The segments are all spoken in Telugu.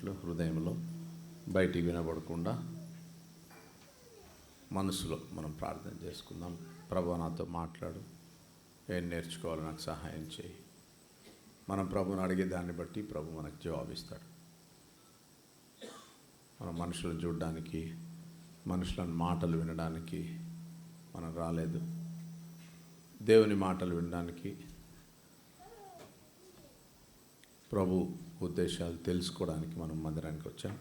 మాటలు హృదయంలో బయటికి వినబడకుండా మనసులో మనం ప్రార్థన చేసుకుందాం. ప్రభు నాతో మాట్లాడు, ఏం నేర్చుకోవాలో నాకు సహాయం చేయి. మనం ప్రభుని అడిగే దాన్ని బట్టి ప్రభు మనకు జవాబిస్తాడు. మనం మనుషులను చూడడానికి, మనుషులను మాటలు వినడానికి మనం రాలేదు. దేవుని మాటలు వినడానికి, ప్రభు ఉద్దేశాలు తెలుసుకోవడానికి మనం మందిరానికి వచ్చాం.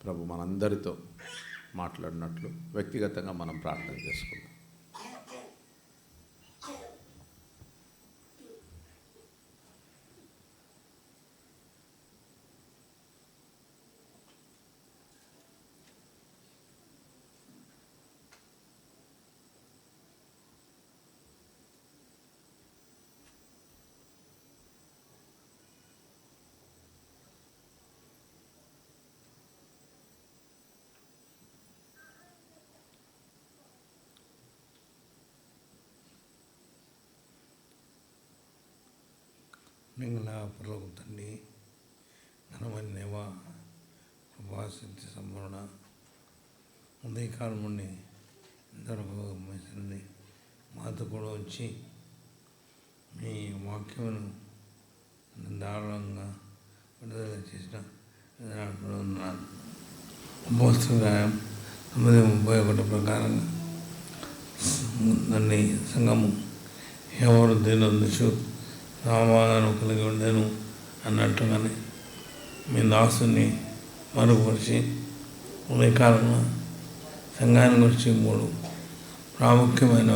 ప్రభు మనందరితో మాట్లాడినట్లు వ్యక్తిగతంగా మనం ప్రార్థన చేసుకుందాం. మింగళ పరలోక తండ్రి, ఘనమైన దేవా, ప్రభాశక్తి సంపూర్ణ ఉదయకాలం నుండి ఇంతవరకు మెసండి మాతో కూడా వచ్చి మీ వాక్యమును దారుణంగా విడుదల చేసిన ఉన్నాను. ఉపవాసంగా 9:31 ప్రకారంగా దాన్ని సంఘము ఎవరు దీనందుచు సమాధానం కలిగి ఉండేను అన్నట్టుగానే మీ దాసుని మరుగుపరిచి ఉదయకాలంలో సంఘాన్ని గురించి 3 ప్రాముఖ్యమైన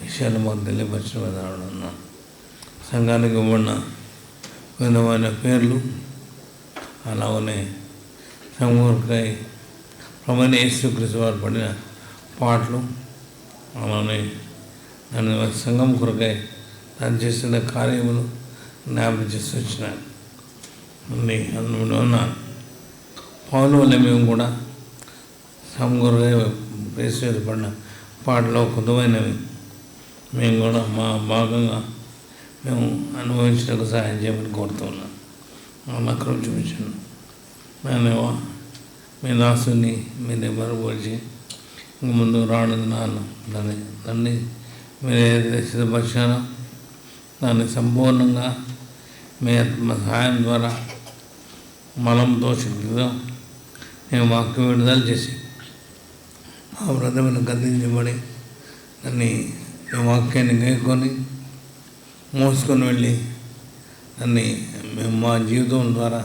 విషయాలు మాకు తెలియపరిచిన విధానం ఉన్నాను. సంఘానికి ఇవ్వబడిన విధమైన పేర్లు, అలాగనే సంఘకై ప్రభువైన యేసుక్రీస్తు వారు పడిన పాటలు, అలానే దాని సంఘం కొరకై తను చేసిన కార్యములు జ్ఞాపకం చేసి వచ్చినాను. అందులో ఉన్నాను. పౌలు వల్ల మేము కూడా సంఘంగా ప్రవేశపడిన పాటలో కొద్దుమైనవి మేము కూడా మా భాగంగా మేము అనుభవించడానికి సహాయం చేయమని కోరుతున్నాను. అక్కడ చూపించాను. నేను మీ దాసుని మీ దగ్గర పోల్చి ఇంక ముందు రానున్నాను. దాన్ని మీరు ఏదైతే సిద్ధపరిచానో దాన్ని సంపూర్ణంగా మీ సహాయం ద్వారా మలంతో శక్తితో మేము వాక్యం విడుదల చేసి మా వ్రతమైన గద్దించబడి దాన్ని మీ వాక్యాన్ని గైకొని మోసుకొని వెళ్ళి దాన్ని మేము మా జీవితం ద్వారా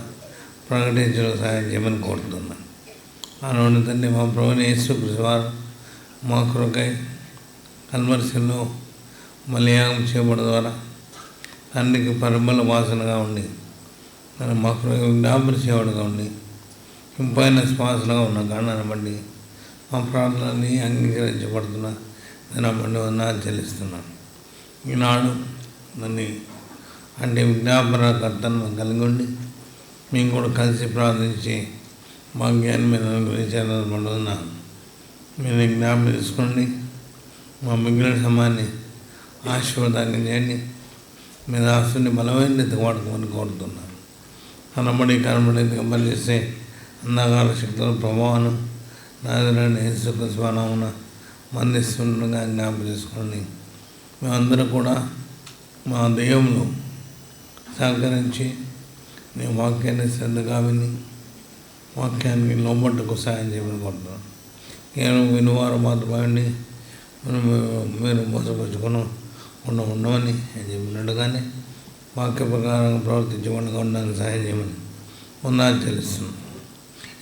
ప్రకటించడం సహాయం చేయమని కోరుతున్నాను. అలాంటి తండ్రి, మా ప్రభువైన యేసుక్రీస్తు వారు మా కొరకై కల్వరిశిలో బలియాగం చేయబడడం ద్వారా తండ్రికి పరిమళ వాసనగా ఉండి తన మా కొరకు జ్ఞాపన సేవడుగా ఉండి ఇంపైన శ్వాసలుగా ఉన్న కారణాన్ని బట్టి మా ప్రార్థనని అంగీకరించబడుతున్న దాన్ని బట్టి వందనాలు చెల్లిస్తున్నాను. ఈనాడు దాన్ని అంటే విజ్ఞాపనకర్తను కలిగి ఉండి మేము కూడా కలిసి ప్రార్థించి భాగ్యాన్ని మీద గురించాలనుకుంటున్నాను. మీరు జ్ఞాపకం తీసుకోండి. మా మిగిలిన సమయాన్ని ఆశీర్వాదాన్ని చేయండి. మీ దాసుని బలమైన వాడుకోమని కోరుతున్నాను. కనబడి పనిచేసే అంధకార శక్తుల ప్రభావం నాదరని యేసుక్రీస్తునామమున మందిస్తుండగా జ్ఞాపకం చేసుకోండి. మేమందరూ కూడా మా దైవంలో సహకరించి నీ వాక్యాన్ని శ్రద్ధగా విని వాక్యానికి లోబట్టుకు సాయం చేయమని కోరుతున్నాను. కేవలం వినువారు మాత్రమే మీరు మోసపరుచుకుని ఉండమని చెప్పినట్టుగానే వాక్య ప్రకారం ప్రవర్తించకుండా ఉండడానికి సహాయం చేయమని ఉందని తెలుస్తున్నాను.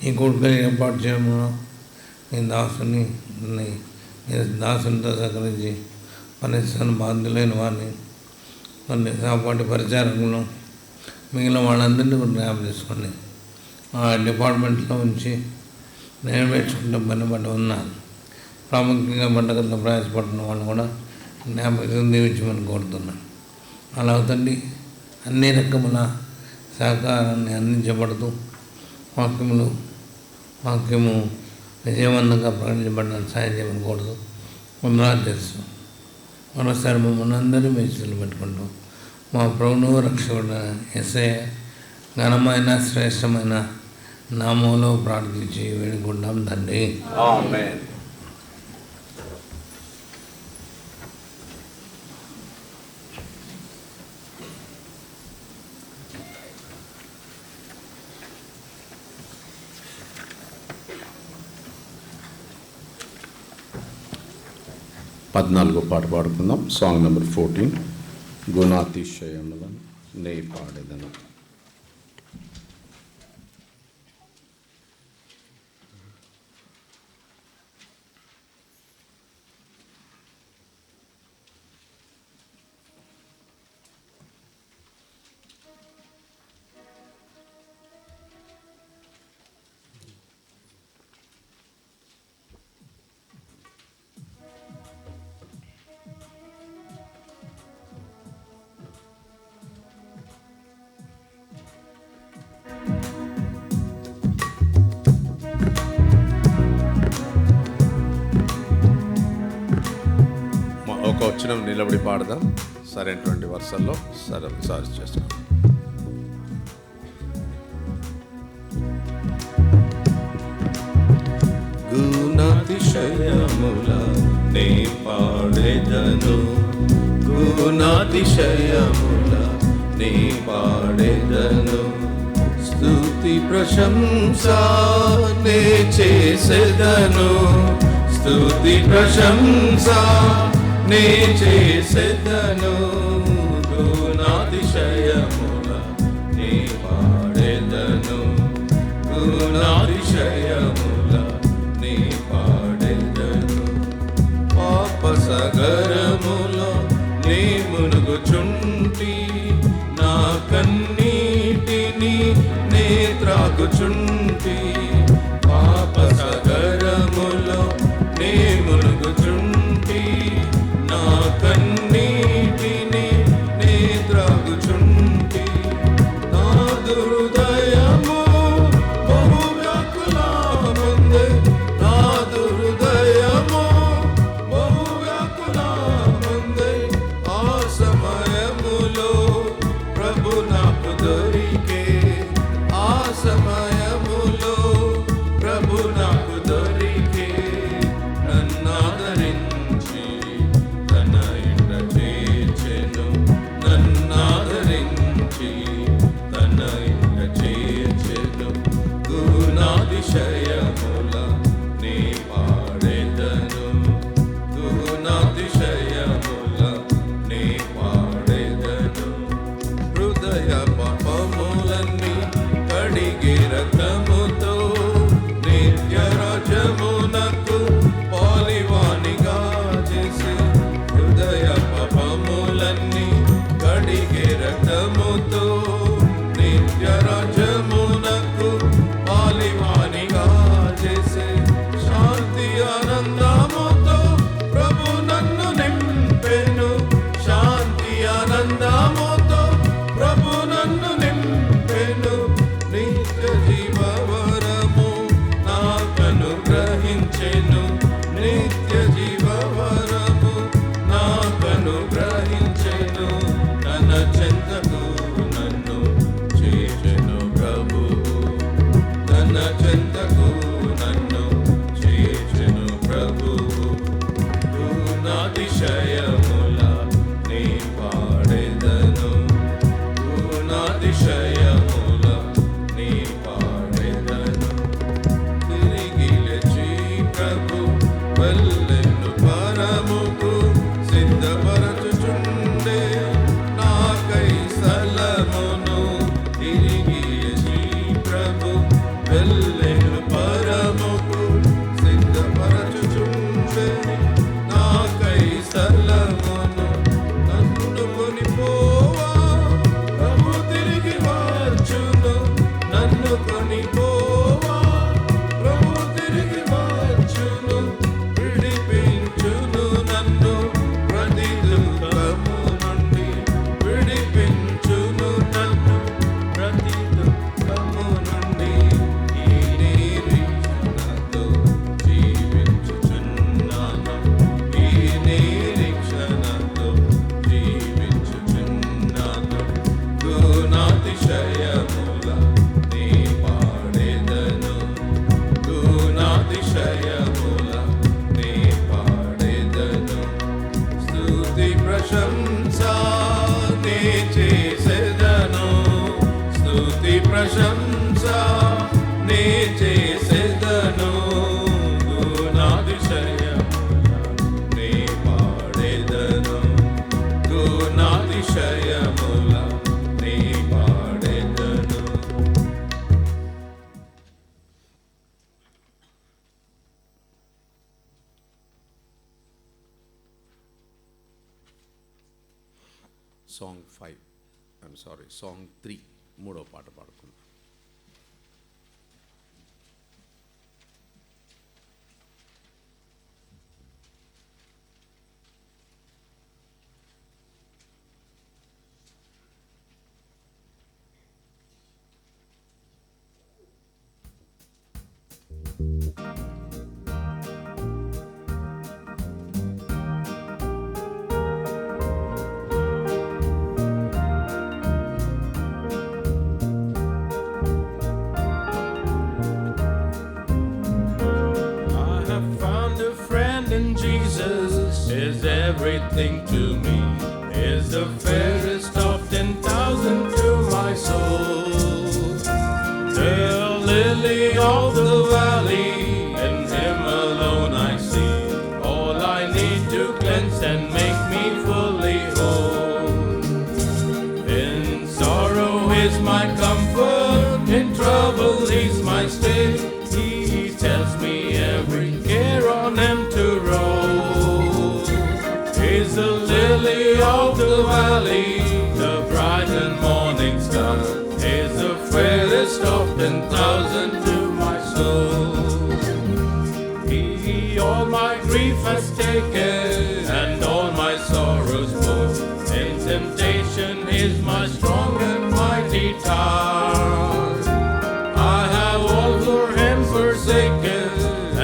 ఈ కూడికలు ఏర్పాటు చేయడంలో మీ దాసునితో సహకరించి పనిస్తున్న బాధ్యులైన వారిని కొన్ని సహపాఠి పరిచారకులను మిగిలిన వాళ్ళందరినీ కూడా జ్ఞాపకం చేసుకోండి. ఆ డిపార్ట్మెంట్లో ఉంచి నెరవేర్చుకుంటే పని బట్టి ఉన్నాను. ప్రాముఖ్యంగా వంటగదిలో ప్రయాసపడుతున్న వాళ్ళు కూడా జ్ఞాపకం దీవించమని కోరుతున్నాను. అలా అవుతండి. అన్ని రకముల సహకారాన్ని అందించబడుతూ వాక్యము విజయవంతంగా ప్రకటించబడిన సాయం చేయమని కోరుతూ వందనాలు తెలుసు. మరోసారి మమ్మల్ని అందరూ మెచ్చులు పెట్టుకుంటూ మా ప్రభువు రక్షకుడు యేసయ్య ఘనమైన శ్రేష్టమైన నామంలో ప్రార్థించి వేడుకుంటాం తండ్రి. ఆమేన్. పద్నాలుగో పాట పాడుకుందాం. సాంగ్ నెంబర్ 14, గుణాతిశయములను నే పాడేదను. ఒక వచ్చిన నిలబడి పాడదాం సరైనటువంటి వరుసల్లో. సారీ చేసుకోండి. గుణాతిశయముల నే పాడెదను, గుణాతిశయముల నే పాడెదను. స్తుతి ప్రశంస నే చేసెదను, స్తుతి ప్రశంస నే చేసెదను. గుణాతిశయముల నే పాడెదను, గుణాతిశయముల నే పాడెదను. పాప సగరములో నే మునుగుచుంటి, నా కన్నీటిని నే త్రాగుచుంటి. పాప సగరములో నే మునుగుచుంటి, నా కన్నీటిని నే త్రాగుచుంటి. నా దుర్దయము బహు వ్యాకులముందే, నా దుర్దయము బహు వ్యాకులముందే. ఆ సమయములో ప్రభు నాకు దొరికే, ఆ సమయములో ప్రభు నాకు దొరికే. నన్నాదరించి తన ఇంట చేర్చెను, నన్నాదరించి తన ఇంట చేర్చెను. గుణాతిశయముల నే పాడెదను, గుణాతిశయముల నే పాడెదను. హృదయ పాపములన్నీ కడిగి రక్తముతో నిత్య రాజ్యమునకు పాలివానిగా చేసి. హృదయ పాపములన్నీ కడిగి రక్తముతో నిత్య రాజ్యమునకు పాలివానిగా చేసి. శాంతి ఆనందముతో ప్రభు నన్ను నింపెను, శాంతి ఆనందముతో ప్రభు నన్ను నింపెను. నిత్య జీవవరము నాకనుగ్రహించెను, నిత్య జీవవరము నాకనుగ్రహించెను. తన చెంతకు నన్ను చేర్చెను ప్రభువు, తన చెంతకు నన్ను చేర్చెను ప్రభువు. గుణాతిశయముల నే పాడెదను, గుణాతిశయముల నే పాడెదను. తిరిగి లేచి ప్రభు వెళ్ళెను పరముకు, సిద్ధపరచుచుండే నాకై స్థలమును. తిరిగి లేచి ప్రభు వెళ్ళెను పరముకు, సిద్ధపరచుచుండే నాకై స్థలమును. సాంగ్ 3 మూడో పాట పాడుకుందాం. Is everything to me, is the fairest of 10,000 to my soul. The lily of the valley, in him alone I see all I need to cleanse and make me fully whole. In sorrow is my comfort, in trouble is my stay. He tells me every care on him to roll. Is the lily of the valley, the bright and morning star, is the fairest of 10,000 to my soul. He all my grief has taken and all my sorrows bore. In temptation is my strong and mighty tower. I have all for him forsaken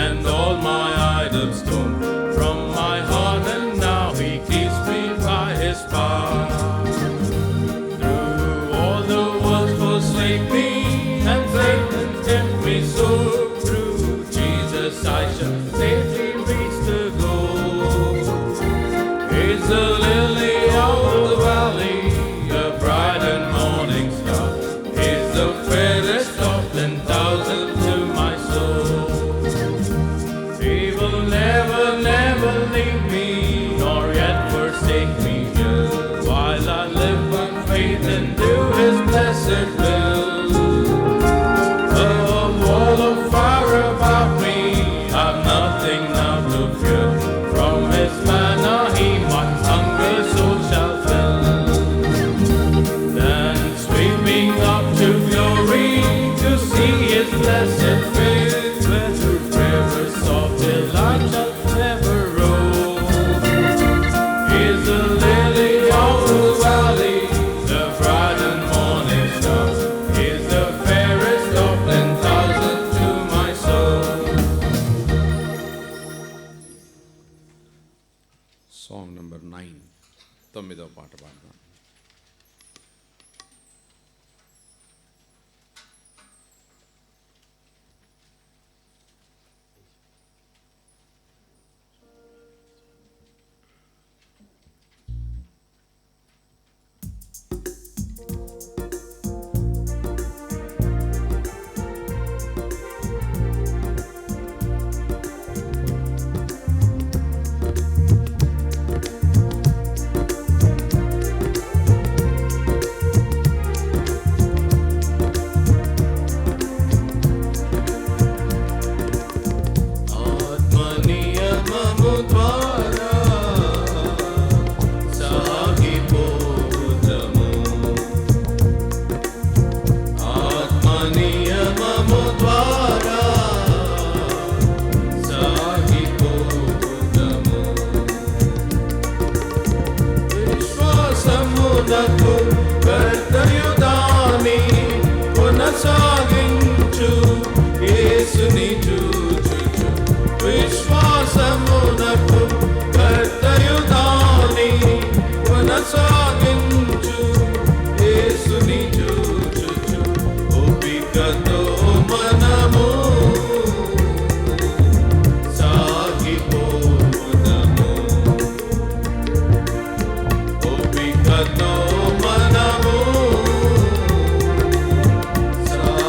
and all my idols torn from my heart, and now he keeps me by his power. Through all the world forsake me and Satan tempt me so, through Jesus I shall safely reach the goal. It's the lily of the valley, a bright and morning star, is the fairest of 10,000 to my soul. He will never, never leave me, nor yet forsake me here, while I live by faith and do his blessed will. A wall of fire about me, I've nothing now to fear. From his manna he my hunger soul shall fill. Then sweeping up to glory, to see his blessed face, where through rivers of delight shall never roll. Is the lily of the valley, the bright and morning star, is the fairest of 10,000 to my soul. Song number 9 9వ పాట పాడదాం. ఆత్మనియమము ద్వారా సాగిపోవుదము. ఆత్మనియమము ద్వారా సాగిపోవుదము. విశ్వాసమునకు కర్తయుదాని కొనసాగించు యేసుని చూచుచు. విశ్వాసమునకు కర్తయుదాని కొనసాగించు యేసుని చూచుచు. ఓపికతో మనము సాగిపోవుదము. ఓపికతో మనము సాగిపోవుదము.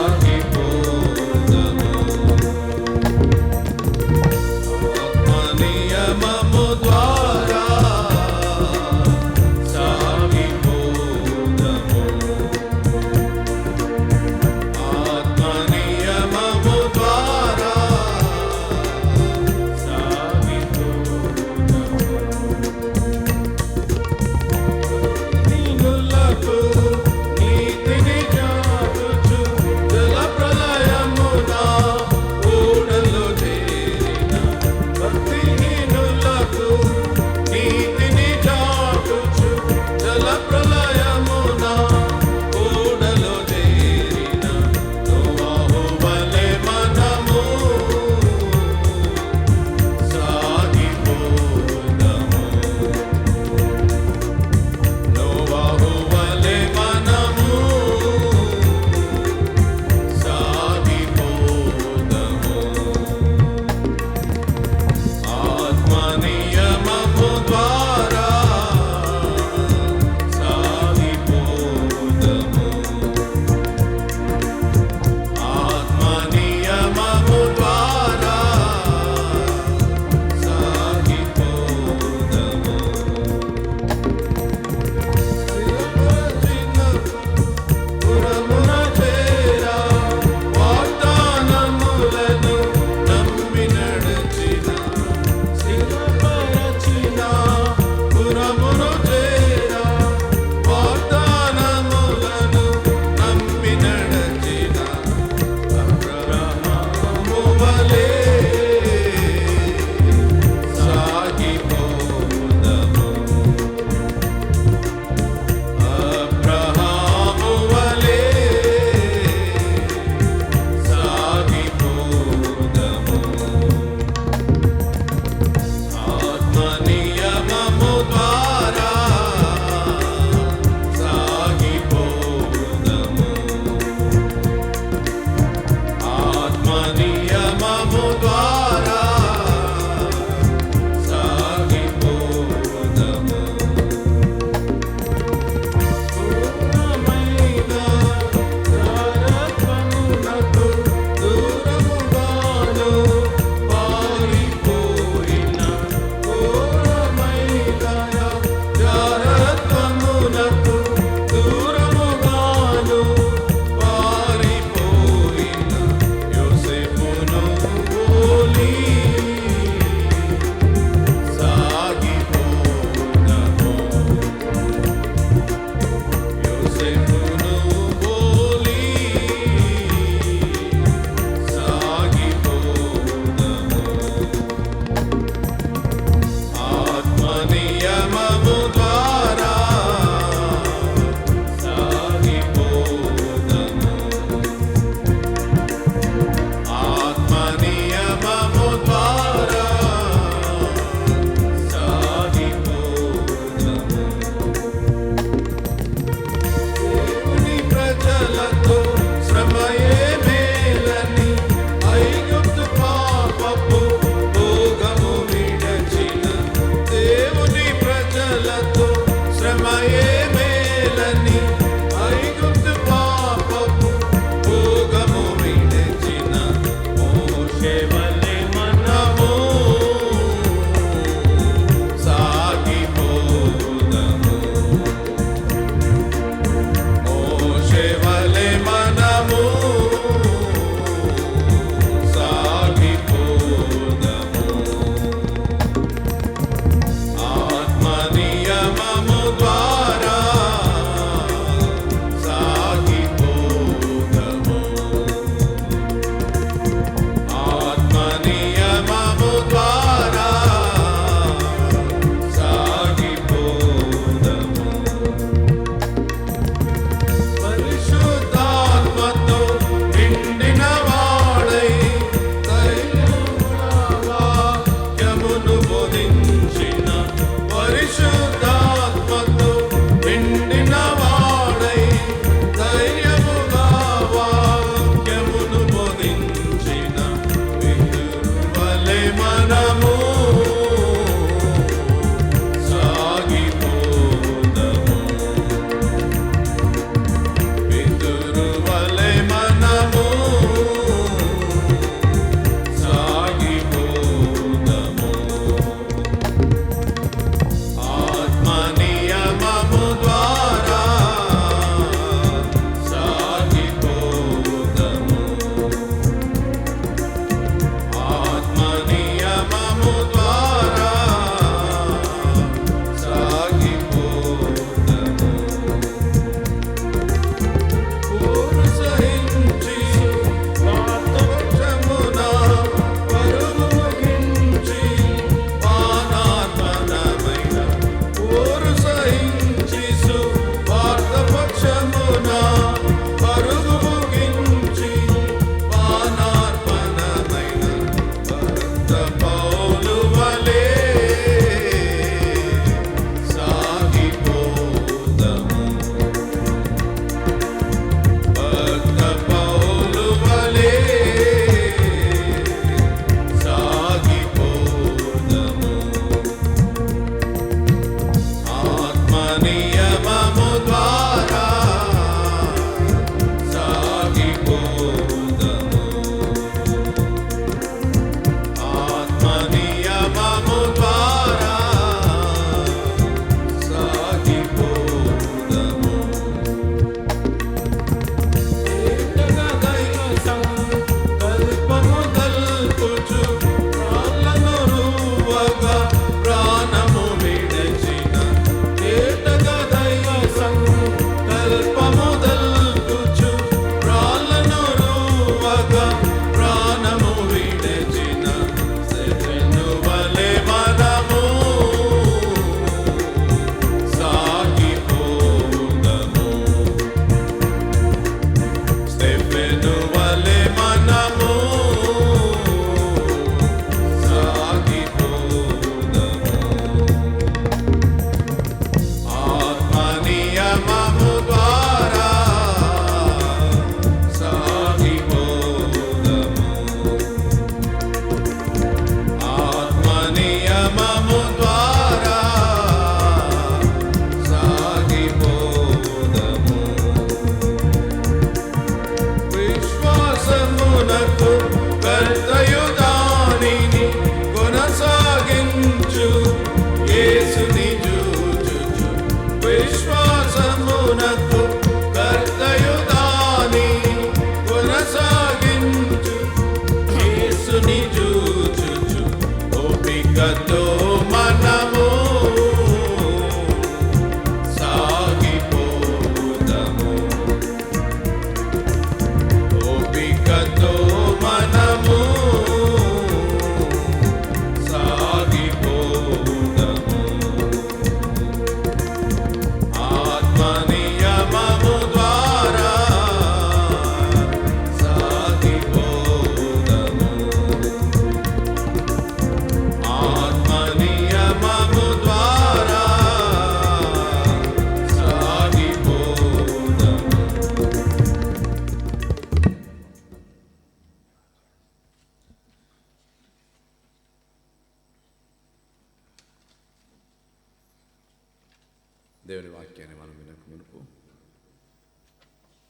దేవుని వాక్యాన్ని మనం వినక మునుపు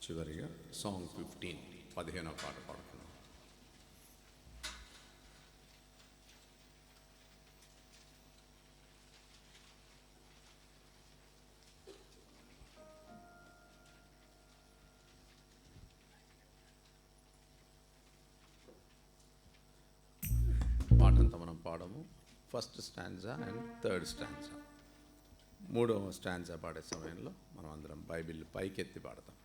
చివరిగా సాంగ్ 15 పాట పాడుతున్నాం. పాటంతా మనం పాడము. First stanza and third stanza, మూడవ స్టాంజా పాడే సమయంలో మనం అందరం బైబిల్ పైకెత్తి పాడతాం.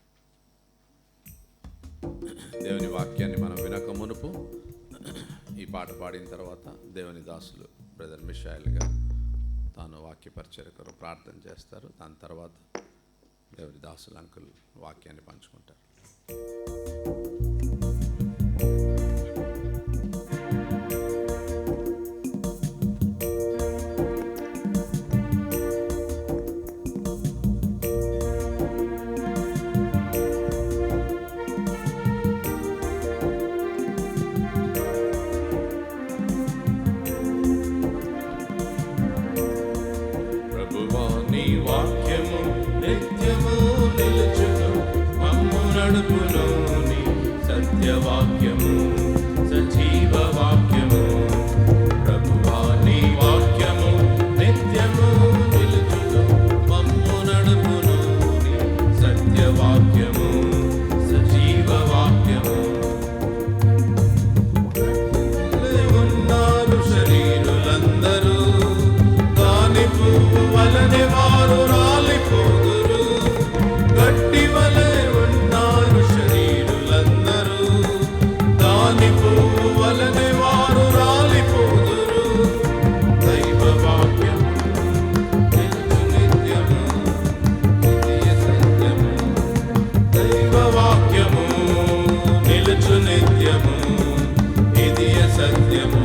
దేవుని వాక్యాన్ని మనం వినక మునుపు ఈ పాట పాడిన తర్వాత దేవుని దాసులు బ్రదర్ మిషాయిల్ గారు తాను వాక్య పరిచర్యకు ప్రార్థన చేస్తారు. దాని తర్వాత దేవుని దాసులు అంకుల్ వాక్యాన్ని పంచుకుంటారు. వాక్యము నిత్యము నిలుచును, మమ్ము నడుపును నీ సత్యవాక్యము, సజీవ వాక్యము. ప్రభువా నీ వాక్యము నిత్యము నిలుచును, మమ్ము నడుపును నీ సత్యవాక్యము, సజీవ వాక్యము. ఉన్నారు శరీరులందరూ దాని పువ్వు వలనే వారు రాలిపోదురు, గట్టి వలె ఉన్నారు శరీరులందరూ దాని పువ్వు వలనే వారు రాలిపోదురు. దైవ వాక్యము నిలుచు నిత్యము, ఇది సత్యము. దైవ వాక్యము నిలుచు నిత్యము, ఇది సత్యము.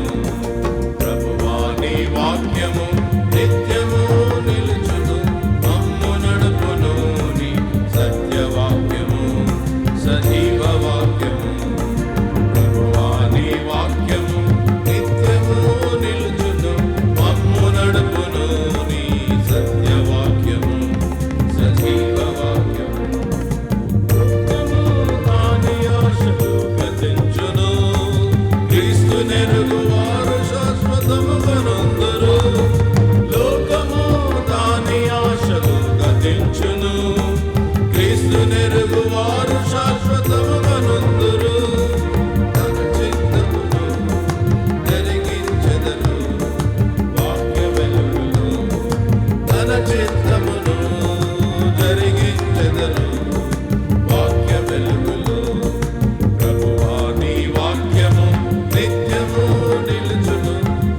ప్రభువా నీ వాక్యము నిత్యము నిలుచును, మమ్ము నడుపును నీ సత్యవాక్యము, సజీవ వాక్యము. ప్రభువా నీ వాక్యము నిత్యము నిలుచును, మమ్ము నడుపును నీ సత్యవాక్యము, సజీవ వాక్యము. దాని ఆశలు గతించును, క్రీస్తు నెరుగువారు శాశ్వతముగా నొందురు. లోకము దాని ఆశలు గతించును, క్రీస్తు నెరుగువారు శాశ్వతముగా నొందురు. తన చిత్తమును జరిగించెదరు వాక్య వెలుగులో, తన చిత్తమును జరిగించెదరు వాక్య వెలుగులో. ప్రభువా నీ వాక్యము నిత్యము నిలుచును,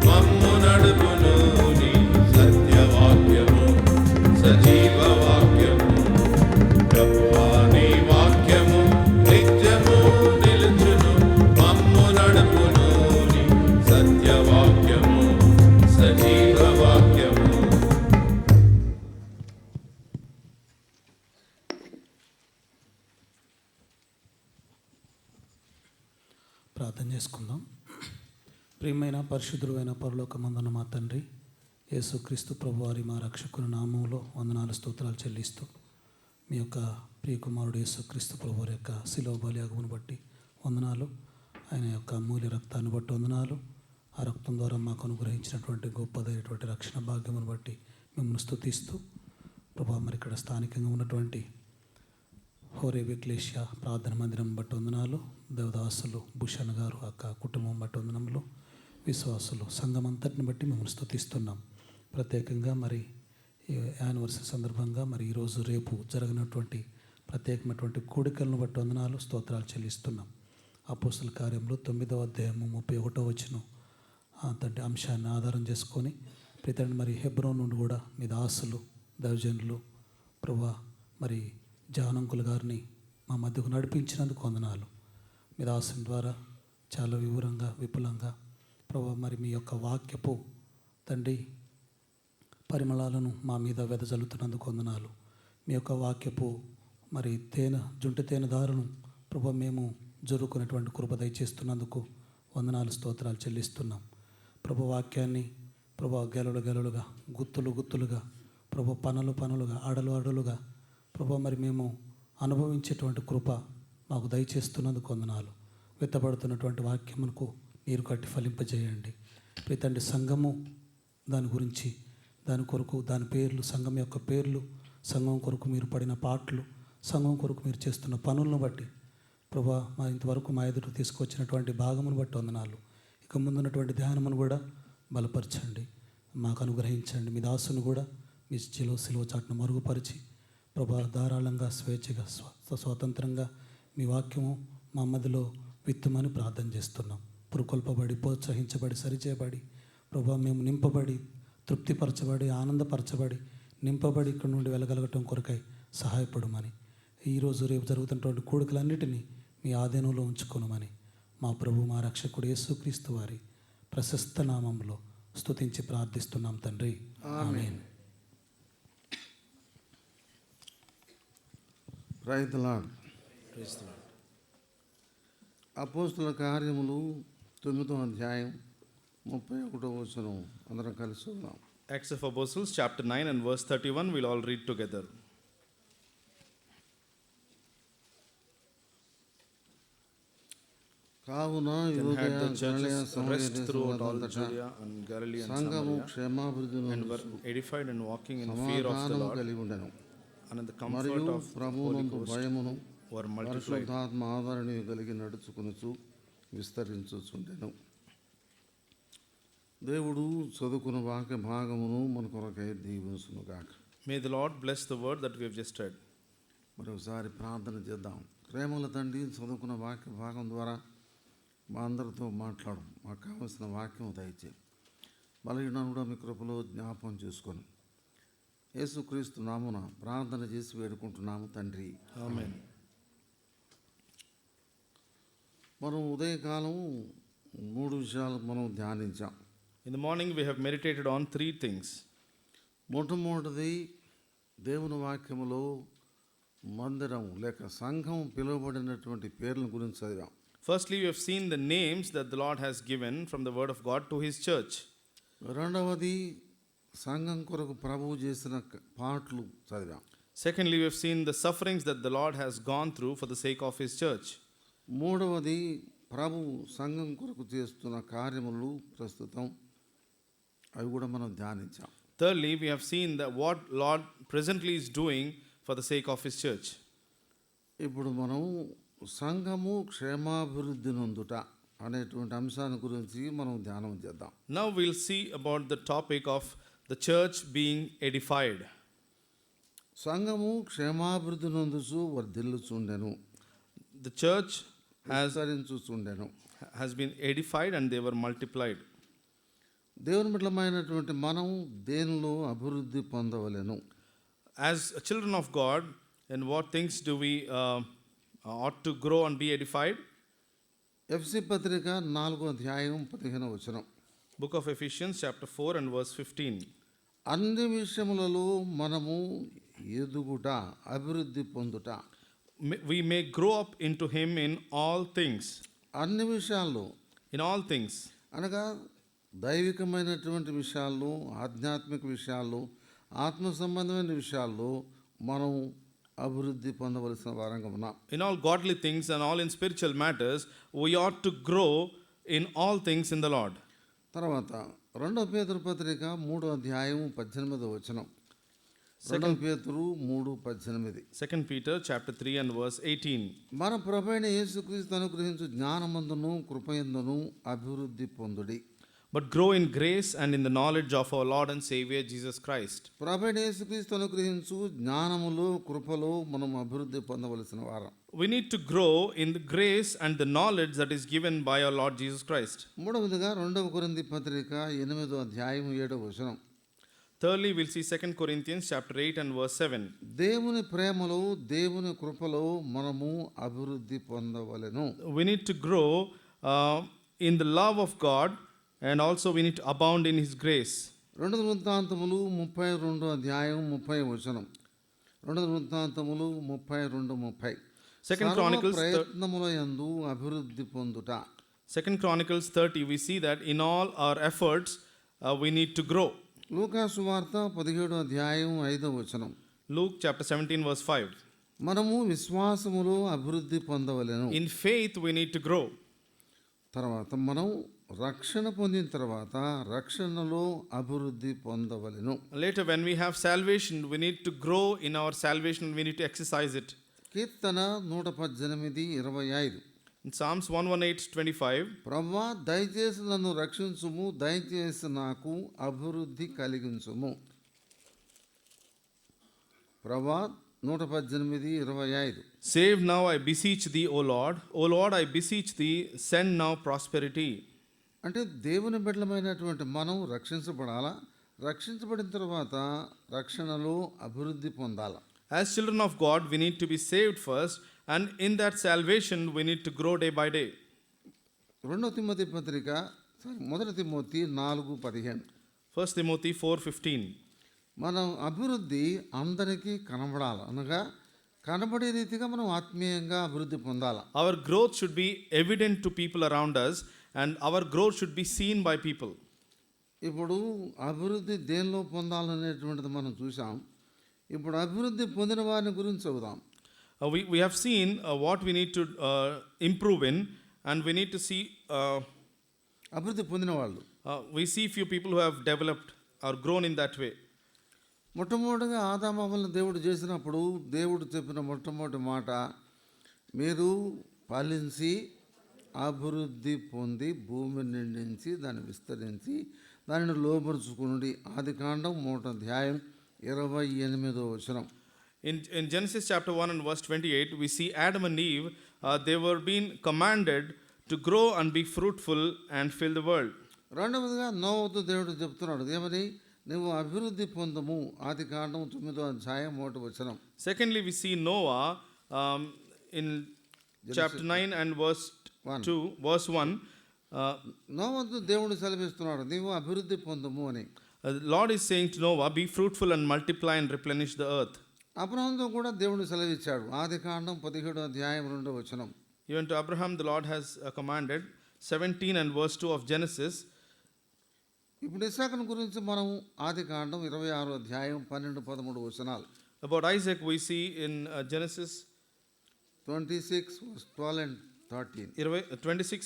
మమ్ము నడుపును నీ సత్యవాక్యము, సజీవ వాక్యము. ప్రభువా నీ వాక్యము నిత్యము నిలుచును, మమ్ము నడుపును నీ సత్యవాక్యము, సజీవ వాక్యము. ప్రార్థన చేసుకుందాం. ప్రియమైన పరిశుద్ధుడైన పరలోకమందున్న మా తండ్రి యేసుక్రీస్తు ప్రభువారి మా రక్షకుని నామంలో వందనాలు స్తోత్రాలు చెల్లిస్తూ మీ యొక్క ప్రియకుమారుడు యేసుక్రీస్తు ప్రభువారి యొక్క శిలువ బలియాగమును బట్టి వందనాలు, ఆయన యొక్క అమూల్య రక్తాన్ని బట్టి వందనాలు. ఆ రక్తం ద్వారా మాకు అనుగ్రహించినటువంటి గొప్పదైనటువంటి రక్షణ భాగ్యమును బట్టి మిమ్మల్ని స్తుతిస్తూ ప్రభా, మరి ఇక్కడ స్థానికంగా ఉన్నటువంటి హోరే విక్లేషియ ప్రార్థన మందిరం బట్టి వందనాలు, దేవదాసులు భూషణ్ గారు అక్క కుటుంబం బట్టి వందనములు, విశ్వాసులు సంఘం అంతటిని బట్టి మిమ్మల్ని స్తుతిస్తున్నాం. ప్రత్యేకంగా మరి ఈ యానివర్సరీ సందర్భంగా మరి ఈరోజు రేపు జరగనటువంటి ప్రత్యేకమైనటువంటి కూడికలను బట్టి వందనాలు స్తోత్రాలు చెల్లిస్తున్నాం. అపోస్తల కార్యంలో 9వ అధ్యాయము 31వ వచనం తండ్రి అంశాన్ని ఆధారం చేసుకొని ప్రతి మరి హెబ్రోన్ నుండి కూడా మీ దాసులు దైవజనులు ప్రభా మరి జానంకులు గారిని మా మధ్యకు నడిపించినందుకు వందనాలు. మీ దాసుని ద్వారా చాలా వివరంగా విపులంగా ప్రభా మరి మీ యొక్క వాక్యపు తండ్రి పరిమళాలను మా మీద వెదజల్లుతున్నందుకు వందనాలు. మీ యొక్క వాక్యపు మరి జుంటి తేనె దారును ప్రభా మేము జరుపుకునేటువంటి కృప దయచేస్తున్నందుకు వందనాలు స్తోత్రాలు చెల్లిస్తున్నాం. ప్రభు వాక్యాన్ని ప్రభా గెలలుగా గుత్తులుగా ప్రభు పనులుగా అడలుగా ప్రభు మరి మేము అనుభవించేటువంటి కృప మాకు దయచేస్తున్నందుకు వందనాలు. విత్తబడుతున్నటువంటి వాక్యమునకు నీరు కట్టి ఫలింపజేయండి. ప్రతి సంఘము దాని గురించి, దాని కొరకు, దాని పేర్లు, సంఘం యొక్క పేర్లు, సంఘం కొరకు మీరు పడిన పాటలు, సంఘం కొరకు మీరు చేస్తున్న పనులను బట్టి ప్రభా మా ఇంతవరకు మా ఎదురు తీసుకొచ్చినటువంటి భాగమును బట్టి వందనాలు. ఇక ముందున్నటువంటి ధ్యానమును కూడా బలపరచండి, మాకు అనుగ్రహించండి. మీ దాసును కూడా మీ సిలువ చాటును మరుగుపరిచి ప్రభా ధారాళంగా స్వేచ్ఛగా స్వతంత్రంగా మీ వాక్యము మా మధ్యలో విత్తుమని ప్రార్థన చేస్తున్నాం. పురుకొల్పబడి, ప్రోత్సహించబడి, సరిచేయబడి ప్రభా మేము నింపబడి, తృప్తిపరచబడి, ఆనందపరచబడి, నింపబడి ఇక్కడ నుండి వెళ్ళగలగటం కొరకై సహాయపడమని, ఈరోజు రేపు జరుగుతున్నటువంటి కూడికలన్నిటినీ మీ ఆధీనంలో ఉంచుకోనమని మా ప్రభు మా రక్షకుడు యేసుక్రీస్తు వారి ప్రశస్త నామంలో స్తుతించి ప్రార్థిస్తున్నాం తండ్రి, ఆమేన్. Praise the lord. అపోస్తుల కార్యములు 9వ అధ్యాయం 31వ వచనం అందరం కలిసి ఉన్నాం. Acts of Apostles, chapter 9 and verse 31, we'll all read together. కావున Then had the యూదయ, గలిలయ, churches సమరయ rest throughout all దేశములంతటా Judea and Galilee and సంఘము Samaria, క్షేమాభివృద్ధిని and were edified and walking in fear of the సమాధానము Lord, కలిగి ఉండెను. and in the మరియు comfort of Holy ప్రభువునందు Ghost భయమును were multiplied. పరిశుద్ధాత్మ ఆదరణ కలిగి నడుచుకునుచు విస్తరించుచుండెను. దేవుడు చదువుకున్న వాక్య భాగమును మన కొరకై దీవించునుగాక. May the Lord bless the word that we have just read. మరొకసారి ప్రార్థన చేద్దాం. ప్రేమల తండ్రి, చదువుకున్న వాక్య భాగం ద్వారా మా అందరితో మాట్లాడు. మాకు కావలసిన వాక్యం దయచేయి. బలహీనను కూడా మీ కృపలో జ్ఞాపకం చేసుకొని యేసుక్రీస్తు నామున ప్రార్థన చేసి వేడుకుంటున్నాము తండ్రి, Amen. మనం ఉదయకాలం 3 విషయాలు మనం ధ్యానించాం. In the morning, we have meditated on 3 things. మొట్టమొదటిది దేవుని వాక్యములో మందిరం లేక సంఘం పిలువబడినటువంటి పేర్ల గురించి చదివాం. Firstly, we have seen the names that the Lord has given from the word of God to his church. రెండవది సంఘం కొరకు ప్రభువు చేసిన పాటలు చదివాం. Secondly, we have seen the sufferings that the Lord has gone through for the sake of his church. మూడవది ప్రభు సంఘం కొరకు చేస్తున్న కార్యములు ప్రస్తుతం అవి కూడా మనం ధ్యానించాం. Thirdly, we have seen that what Lord presently is doing for the sake of his church. ఇప్పుడు మనం సంఘము క్షేమాభివృద్ధి నొందుట అనేటువంటి అంశాన్ని గురించి మనం ధ్యానం చేద్దాం. Now we'll see about the topic of the church being edified. సంఘము క్షేమాభివృద్ధి నొందుచు వర్ధిల్లుచుండెను, The church విస్తరించుచుండెను. has been edified and they were multiplied. దేవుని బిడ్డలమైనటువంటి మనం దేనిలో అభివృద్ధి పొందవలెను? As children of God, in what things do we ought to grow and be edified? FC పత్రిక 4వ అధ్యాయం 15వ వచనం. Book of Ephesians chapter 4 and verse 15. అన్ని విషయములలో మనము ఎదుగుట, అభివృద్ధి పొందుట. We may grow up into him in all things. అన్ని విషయాల్లో In all things. అనగా దైవికమైనటువంటి విషయాల్లో, ఆధ్యాత్మిక విషయాల్లో, ఆత్మ సంబంధమైన విషయాల్లో మనం అభివృద్ధి పొందవలసిన వారంగా ఉన్నాం. In all godly things and all in spiritual matters, we ought to grow in all things in the Lord. తర్వాత 2 పేతురు పత్రిక 3వ అధ్యాయం 18వ వచనం. 2 పేతురు 3:18. 2 Peter chapter 3 and verse 18. మన ప్రభువైన యేసుక్రీస్తు అనుగ్రహించు జ్ఞానమందును కృపయందును అభివృద్ధి పొందుడి. But grow in grace and in the knowledge of our Lord and Savior Jesus Christ. ప్రభువైన యేసుక్రీస్తు అనుగ్రహించు జ్ఞానములో కృపలో మనం అభివృద్ధి పొందవలసిన వారం. We need to grow in the grace and the knowledge that is given by our Lord Jesus Christ. మూడవదిగా 2 కొరింథీ పత్రిక 8వ అధ్యాయం 7వ వచనం. Thirdly, we'll see 2 Corinthians chapter 8 and verse 7. దేవుని ప్రేమలో, దేవుని కృపలో మనము అభివృద్ధి పొందవలెను. We need to grow in the love of God, and also we need to abound in his grace. 2 వృత్తాంతములు 32వ అధ్యాయం 30వ వచనం. 2 వృత్తాంతములు 32:30. 2 Chronicles ప్రయత్నముల యందు అభివృద్ధి పొందుట. 2 Chronicles 30, we see that in all our efforts we need to grow. లూకాసు వార్త 17వ అధ్యాయం 5వ వచనం. Luke chapter 17 verse 5. మనము విశ్వాసములో అభివృద్ధి పొందవలెను. In faith we need to grow. తర్వాత మనం రక్షణ పొందిన తర్వాత రక్షణలో అభివృద్ధి పొందవలెను. Later when we have salvation we need to grow in our salvation, we need to exercise it. Keerthana 118:25. In Psalms 118:25, ప్రభువా దయచేసి నన్ను రక్షించుము, దయచేసి నాకు అభివృద్ధి కలిగించుము. ప్రభువా 118:25. save now I beseech thee, O Lord. O Lord, I beseech thee, send now prosperity. అంటే దేవుని బిడ్డలమైనటువంటి మనం రక్షించబడాలా, రక్షించబడిన తర్వాత రక్షణలో అభివృద్ధి పొందాలా. As children of God, we need to be saved first, and in that salvation we need to grow day by day. 2 Timothy పత్రిక 1 తిమోతి 4:15. 1 Timothy 4:15. మనం అభివృద్ధి అందరికీ కనబడాలి, అనగా కనబడే రీతిగా మనం ఆత్మీయంగా అభివృద్ధి పొందాలి. Our growth should be evident to people around us, and our growth should be seen by people. ఇప్పుడు అభివృద్ధి దేనిలో పొందాలనేటువంటిది మనం చూసాం. ఇప్పుడు అభివృద్ధి పొందిన వారిని గురించి చెబుదాం. We have seen what we need to improve in, and we need to see, అభివృద్ధి పొందిన వాళ్ళు we see few people who have developed or grown in that way. మొట్టమొదటిగా ఆదామవ్వలను దేవుడు చేసినప్పుడు దేవుడు చెప్పిన మొట్టమొదటి మాట, మీరు ఫలించి అభివృద్ధి పొంది భూమిని నిండించి దాన్ని విస్తరించి దానిని లోపరుచుకుని. ఆదికాండం 3:28 వచనం. In Genesis chapter 1 and verse 28, we see Adam and Eve, they were being commanded to grow and be fruitful and fill the world. రెండవదిగా నోవతో దేవుడు చెప్తున్నాడు, ఏమని, నువ్వు అభివృద్ధి పొందము. ఆదికాండం 9:1 వచనం. Secondly, we see Noah in chapter 9 and verse 1. నోవతో దేవుడు సెలవిస్తున్నాడు, నీవు అభివృద్ధి పొందము అని. The Lord is saying to Noah, be fruitful and multiply and replenish the earth. అబ్రహాముతో కూడా దేవుడు సెలవిచ్చాడు. ఆదికాండం 17:2 వచనం. Even to Abraham, the Lord has commanded, 17 and verse 2 of Genesis. ఇప్పుడు ఇస్సాకును గురించి మనం ఆదికాండం 26:12-13 వచనాలు. About Isaac, we see in Genesis 26:12-13. 26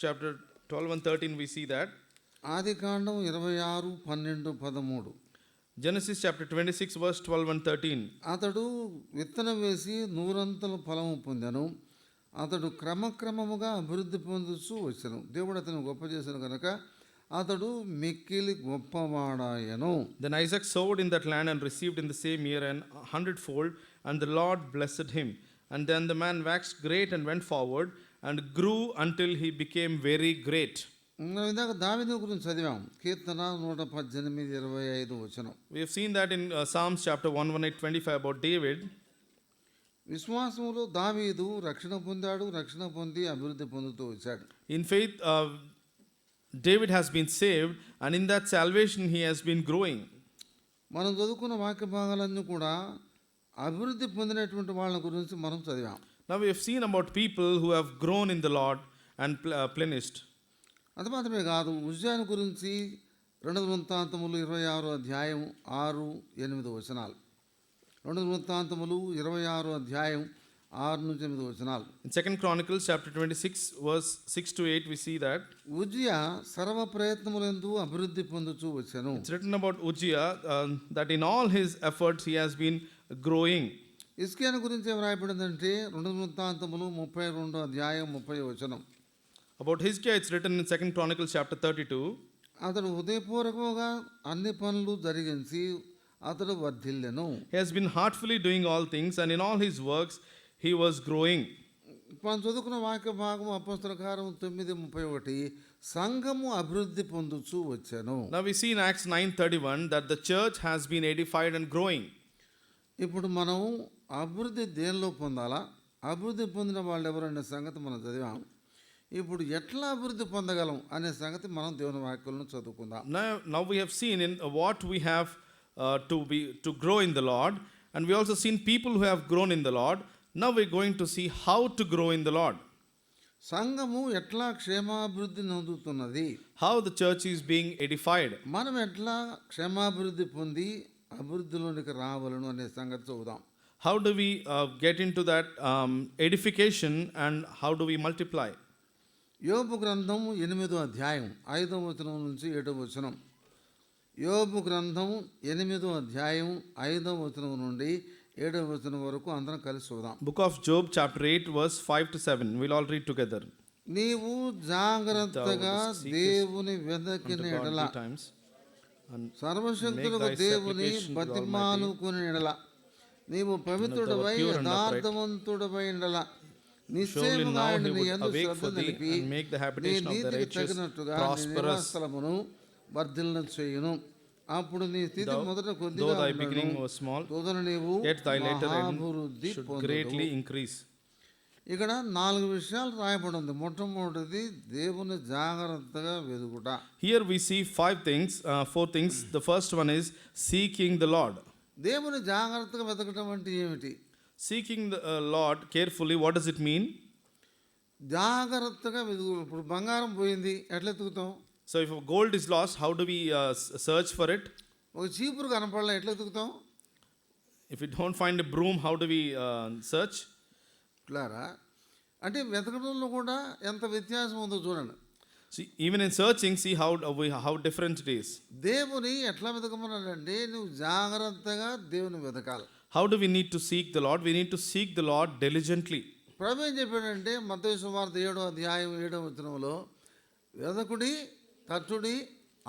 chapter 12 and 13, we see that. Adikandam 26:12-13. Genesis chapter 26 verse 12 and 13. అతడు విత్తనం వేసి 100 ఫలము పొందెను. అతడు క్రమక్రమముగా అభివృద్ధి పొందుతూ వచ్చెను. దేవుడు అతను గొప్ప చేశాను కనుక అతడు మిక్కిలి గొప్పవాడాయను. Then Isaac sowed in that land and received in the same year 100-fold, and the Lord blessed him. And then the man waxed great and went forward and grew until he became very great. ఇందాక దావీదు గురించి చదివాం. కీర్తన 118:25 వచనం. We have seen that in Psalms chapter 118:25 about David. విశ్వాసములో దావీదు రక్షణ పొందాడు, రక్షణ పొంది అభివృద్ధి పొందుతూ వచ్చాడు. In faith, David has been saved, and in that salvation he has been growing. మనం చదువుకున్న వాక్య భాగాలన్నీ కూడా అభివృద్ధి పొందినటువంటి వాళ్ళ గురించి మనం చదివాం. Now we have seen about people who have grown in the Lord and plenished. అది మాత్రమే కాదు, ఉజ్జాను గురించి 2 వృత్తాంతములు 26:6-8 వచనాలు. 2 వృత్తాంతములు 26:6-8 వచనాలు. In 2 Chronicles chapter 26 verse 6-8, we see that. Uzziah సర్వ ప్రయత్నములందు అభివృద్ధి పొందుచూ వచ్చెను. It's written about Uzziah that in all his efforts he has been growing. హిజ్కియాను గురించి ఏం రాయబడిందంటే 2 వృత్తాంతములు 32:30 వచనం. About Hizkiah, it's written in 2 Chronicles chapter 32. అతడు హృదయపూర్వకంగా అన్ని పనులు జరిగించి అతడు వర్ధిల్లెను. He has been heartfully doing all things, and in all his works he was growing. మనం చదువుకున్న వాక్య భాగం అపోస్తల కార్యం 9:31, సంఘము అభివృద్ధి పొందుచూ వచ్చాను. Now we see in Acts 9:31 that the church has been edified and growing. ఇప్పుడు మనం అభివృద్ధి దేనిలో పొందాలా, అభివృద్ధి పొందిన వాళ్ళు ఎవరనే సంగతి మనం చదివాం. ఇప్పుడు ఎట్లా అభివృద్ధి పొందగలం అనే సంగతి మనం దేవుని వాక్యాలను చదువుకుందాం. Now we have seen in what we have to grow in the Lord, and we also seen people who have grown in the Lord. Now we're going to see how to grow in the Lord. సంఘము ఎట్లా క్షేమాభివృద్ధి నొందుతున్నది, How the church is being edified. మనం ఎట్లా క్షేమాభివృద్ధి పొంది అభివృద్ధిలోనికి రావాలను అనే సంగతి చూద్దాం. How do we get into that edification, and how do we multiply? యోబు గ్రంథం 8వ అధ్యాయం 5వ వచనం నుంచి 7వ వచనం. యోబు గ్రంథం 8వ అధ్యాయం 5వ వచనం నుండి 7వ వచనం వరకు అందరం కలిసి చూద్దాం. Book of Job chapter 8 verse 5 to 7. We'll all read together. నీవు జాగ్రత్తగా దేవుని వెదకిన Unto God ఎడల, 3 times. And సర్వశక్తులకు make thy దేవుని supplication to the బతిమాలుకుని ఎడల, నీవు పవిత్రుడవై pure and upright. యథార్థవంతుడవై ఎడల, surely నిశ్చయముగా now ఆయన he నీ would యందు awake శ్రద్ధ for thee నిలిపి and make the నీ habitation of the నీతికి righteous తగినట్టుగా నీ prosperous. నివాసస్థలమును వర్ధిల్ల చేయును. అప్పుడు నీ స్థితి మొదట Though కొద్దిగా thy beginning was small, తోదన నీవు yet thy later end మహాభివృద్ధి should పొందుదువు. greatly increase. ఇక్కడ 4 విషయాలు రాయబడి ఉంది. మొట్టమొదటిది దేవుని జాగ్రత్తగా వెదుకుట. Here we see 4 things. The first one is seeking the Lord. దేవుని జాగ్రత్తగా వెతకటం అంటే ఏమిటి? Seeking the Lord carefully, what does it mean? జాగ్రత్తగా వెతుకు. ఇప్పుడు బంగారం పోయింది, ఎట్లా ఎతుకుతాం? So if gold is lost, how do we search for it? ఒక చీపురు కనపడలే, ఎట్లా ఎతుకుతాం? If we don't find a broom, how do we search? ఇట్లారా అంటే వెతకడంలో కూడా ఎంత వ్యత్యాసం ఉందో చూడండి. See, even in searching, see how different it is. దేవుని ఎట్లా వెతకమన్నాడంటే నువ్వు జాగ్రత్తగా దేవుని వెతకాలి. How do we need to seek the Lord? We need to seek the Lord diligently. ప్రభు ఏం చెప్పాడంటే మత్తయి సువార్త 7వ అధ్యాయం 7వ వచనంలో, వెదకుడి తట్టుడి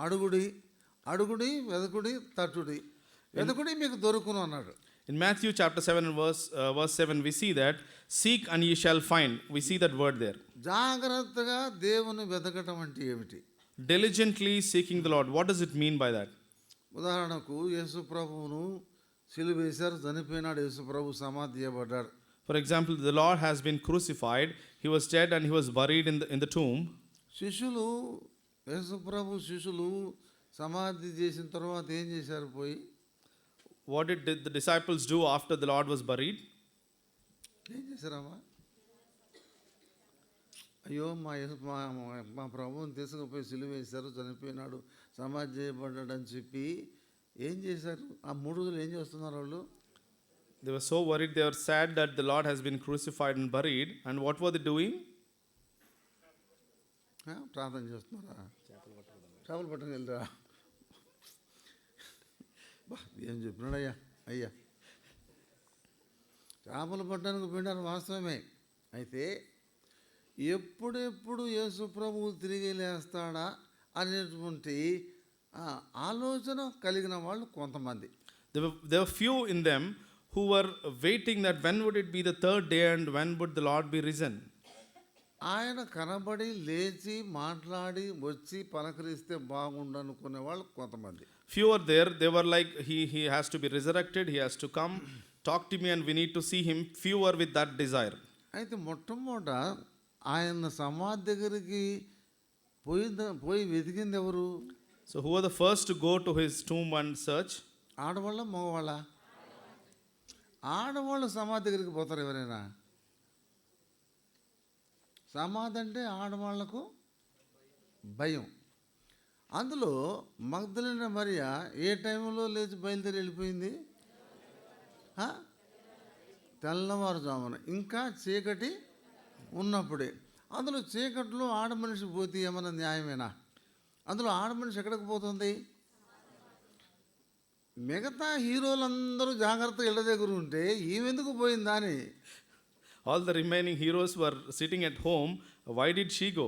అడుగుడి, అడుగుడి వెదకుడి తట్టుడి, వెదకుడి మీకు దొరుకును అన్నాడు. In Matthew chapter 7 and verse 7, we see that seek and ye shall find. We see that word there. జాగ్రత్తగా దేవుని వెతకటం అంటే ఏమిటి? Diligently seeking the Lord. What does it mean by that? ఉదాహరణకు యేసు ప్రభువును సిలువ వేశారు, చనిపోయినాడు. యేసు ప్రభు సమాధి చేయబడ్డాడు. For example, the Lord has been crucified. He was dead and he was buried in the tomb. శిష్యులు, యేసు ప్రభు శిష్యులు సమాధి చేసిన తర్వాత ఏం చేశారు? పోయి What did the disciples do after the Lord was buried? ఏం చేశారమ్మా? అయ్యో మా ప్రభువుని తీసుకుపోయి సిలువ వేశారు, చనిపోయినాడు, సమాధి చేయబడ్డాడు అని చెప్పి ఏం చేశారు? ఆ 3 రోజులు ఏం చేస్తున్నారు వాళ్ళు? They were so worried, they were sad that the Lord has been crucified and buried. And what were they doing? ప్రార్థన చేస్తున్నారా? చేపలు పట్టని వెళ్తారా? ఏం చెప్పినాడయ్యా? అయ్యా చేపలు పట్టడానికి పోయినారు, వాస్తవమే. అయితే ఎప్పుడెప్పుడు యేసు ప్రభువు తిరిగి లేస్తాడా అనేటువంటి ఆలోచన కలిగిన వాళ్ళు కొంతమంది. There were few in them who were waiting that when would it be the third day and when would the Lord be risen. ఆయన కనబడి లేచి మాట్లాడి వచ్చి పలకరిస్తే బాగుండు అనుకునే వాళ్ళు కొంతమంది. Few are there. They were like, he has to be resurrected, he has to come, talk to me and we need to see him. Few are with that desire. అయితే మొట్టమొదట ఆయన సమాధి దగ్గరికి పోయి వెతికింది ఎవరు? So who are the first to go to his tomb and search? ఆడవాళ్ళ మగవాళ్ళ? ఆడవాళ్ళు సమాధి దగ్గరికి పోతారు ఎవరైనా? సమాధి అంటే ఆడవాళ్లకు భయం. అందులో మగ్దలేన మరియ ఏ టైంలో లేచి బయలుదేరి వెళ్ళిపోయింది? తెల్లవారుజామున, ఇంకా చీకటి ఉన్నప్పుడే. అందులో చీకట్లో ఆడమనిషి పోతే ఏమన్నా న్యాయమేనా? అందులో ఆడమనిషి ఎక్కడికి పోతుంది? మిగతా హీరోలందరూ జాగ్రత్తగా ఇళ్ళ దగ్గర ఉంటే ఈమెందుకు పోయిందా అని. All the remaining heroes were sitting at home. Why did she go?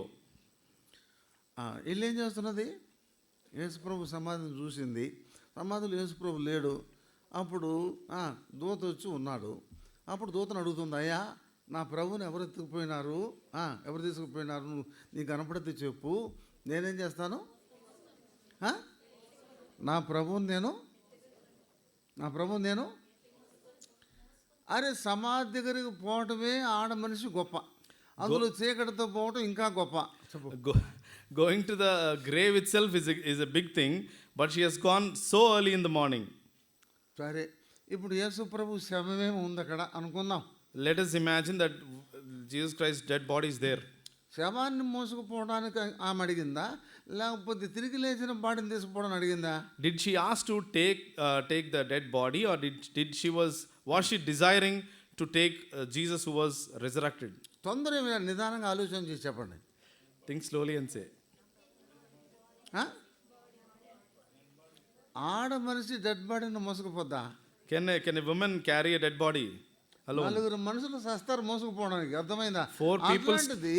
వీళ్ళు ఏం చేస్తున్నది? యేసుప్రభు సమాధిని చూసింది. సమాధిలో యేసుప్రభు లేడు. అప్పుడు దూత వచ్చి ఉన్నాడు. అప్పుడు దూతను అడుగుతుంది, అయ్యా నా ప్రభుని ఎవరు ఎత్తుకుపోయినారు? ఎవరు తీసుకుపోయినారు? నీకు కనపడితే చెప్పు, నేనేం చేస్తాను? నా ప్రభుని నేను అరే సమాధి దగ్గరికి పోవటమే ఆడ మనిషి గొప్ప, అందులో చీకటితో పోవటం ఇంకా గొప్ప. Going to the grave itself is a big thing, but she has gone so early in the morning. సరే, ఇప్పుడు యేసు ప్రభు శవమేమి ఉంది అక్కడ అనుకుందాం. Let us imagine that Jesus Christ's dead body is there. శవాన్ని మోసుకుపోవడానికి ఆమె అడిగిందా, లేకపోతే తిరిగి లేచిన బాడీని తీసుకుపోవడానికి అడిగిందా? Did she ask to take the dead body, or was she desiring to take Jesus who was resurrected? తొందర ఏమైనా నిదానంగా ఆలోచన చేసి చెప్పండి. Think slowly and say. ఆడ మనిషి డెడ్ బాడీని మోసుకుపోద్దా? Can a woman carry a dead body alone? నలుగురు మనుషులు సస్తారు మోసుకుపోవడానికి, అర్థమైందా? 4 people. అట్లాంటిది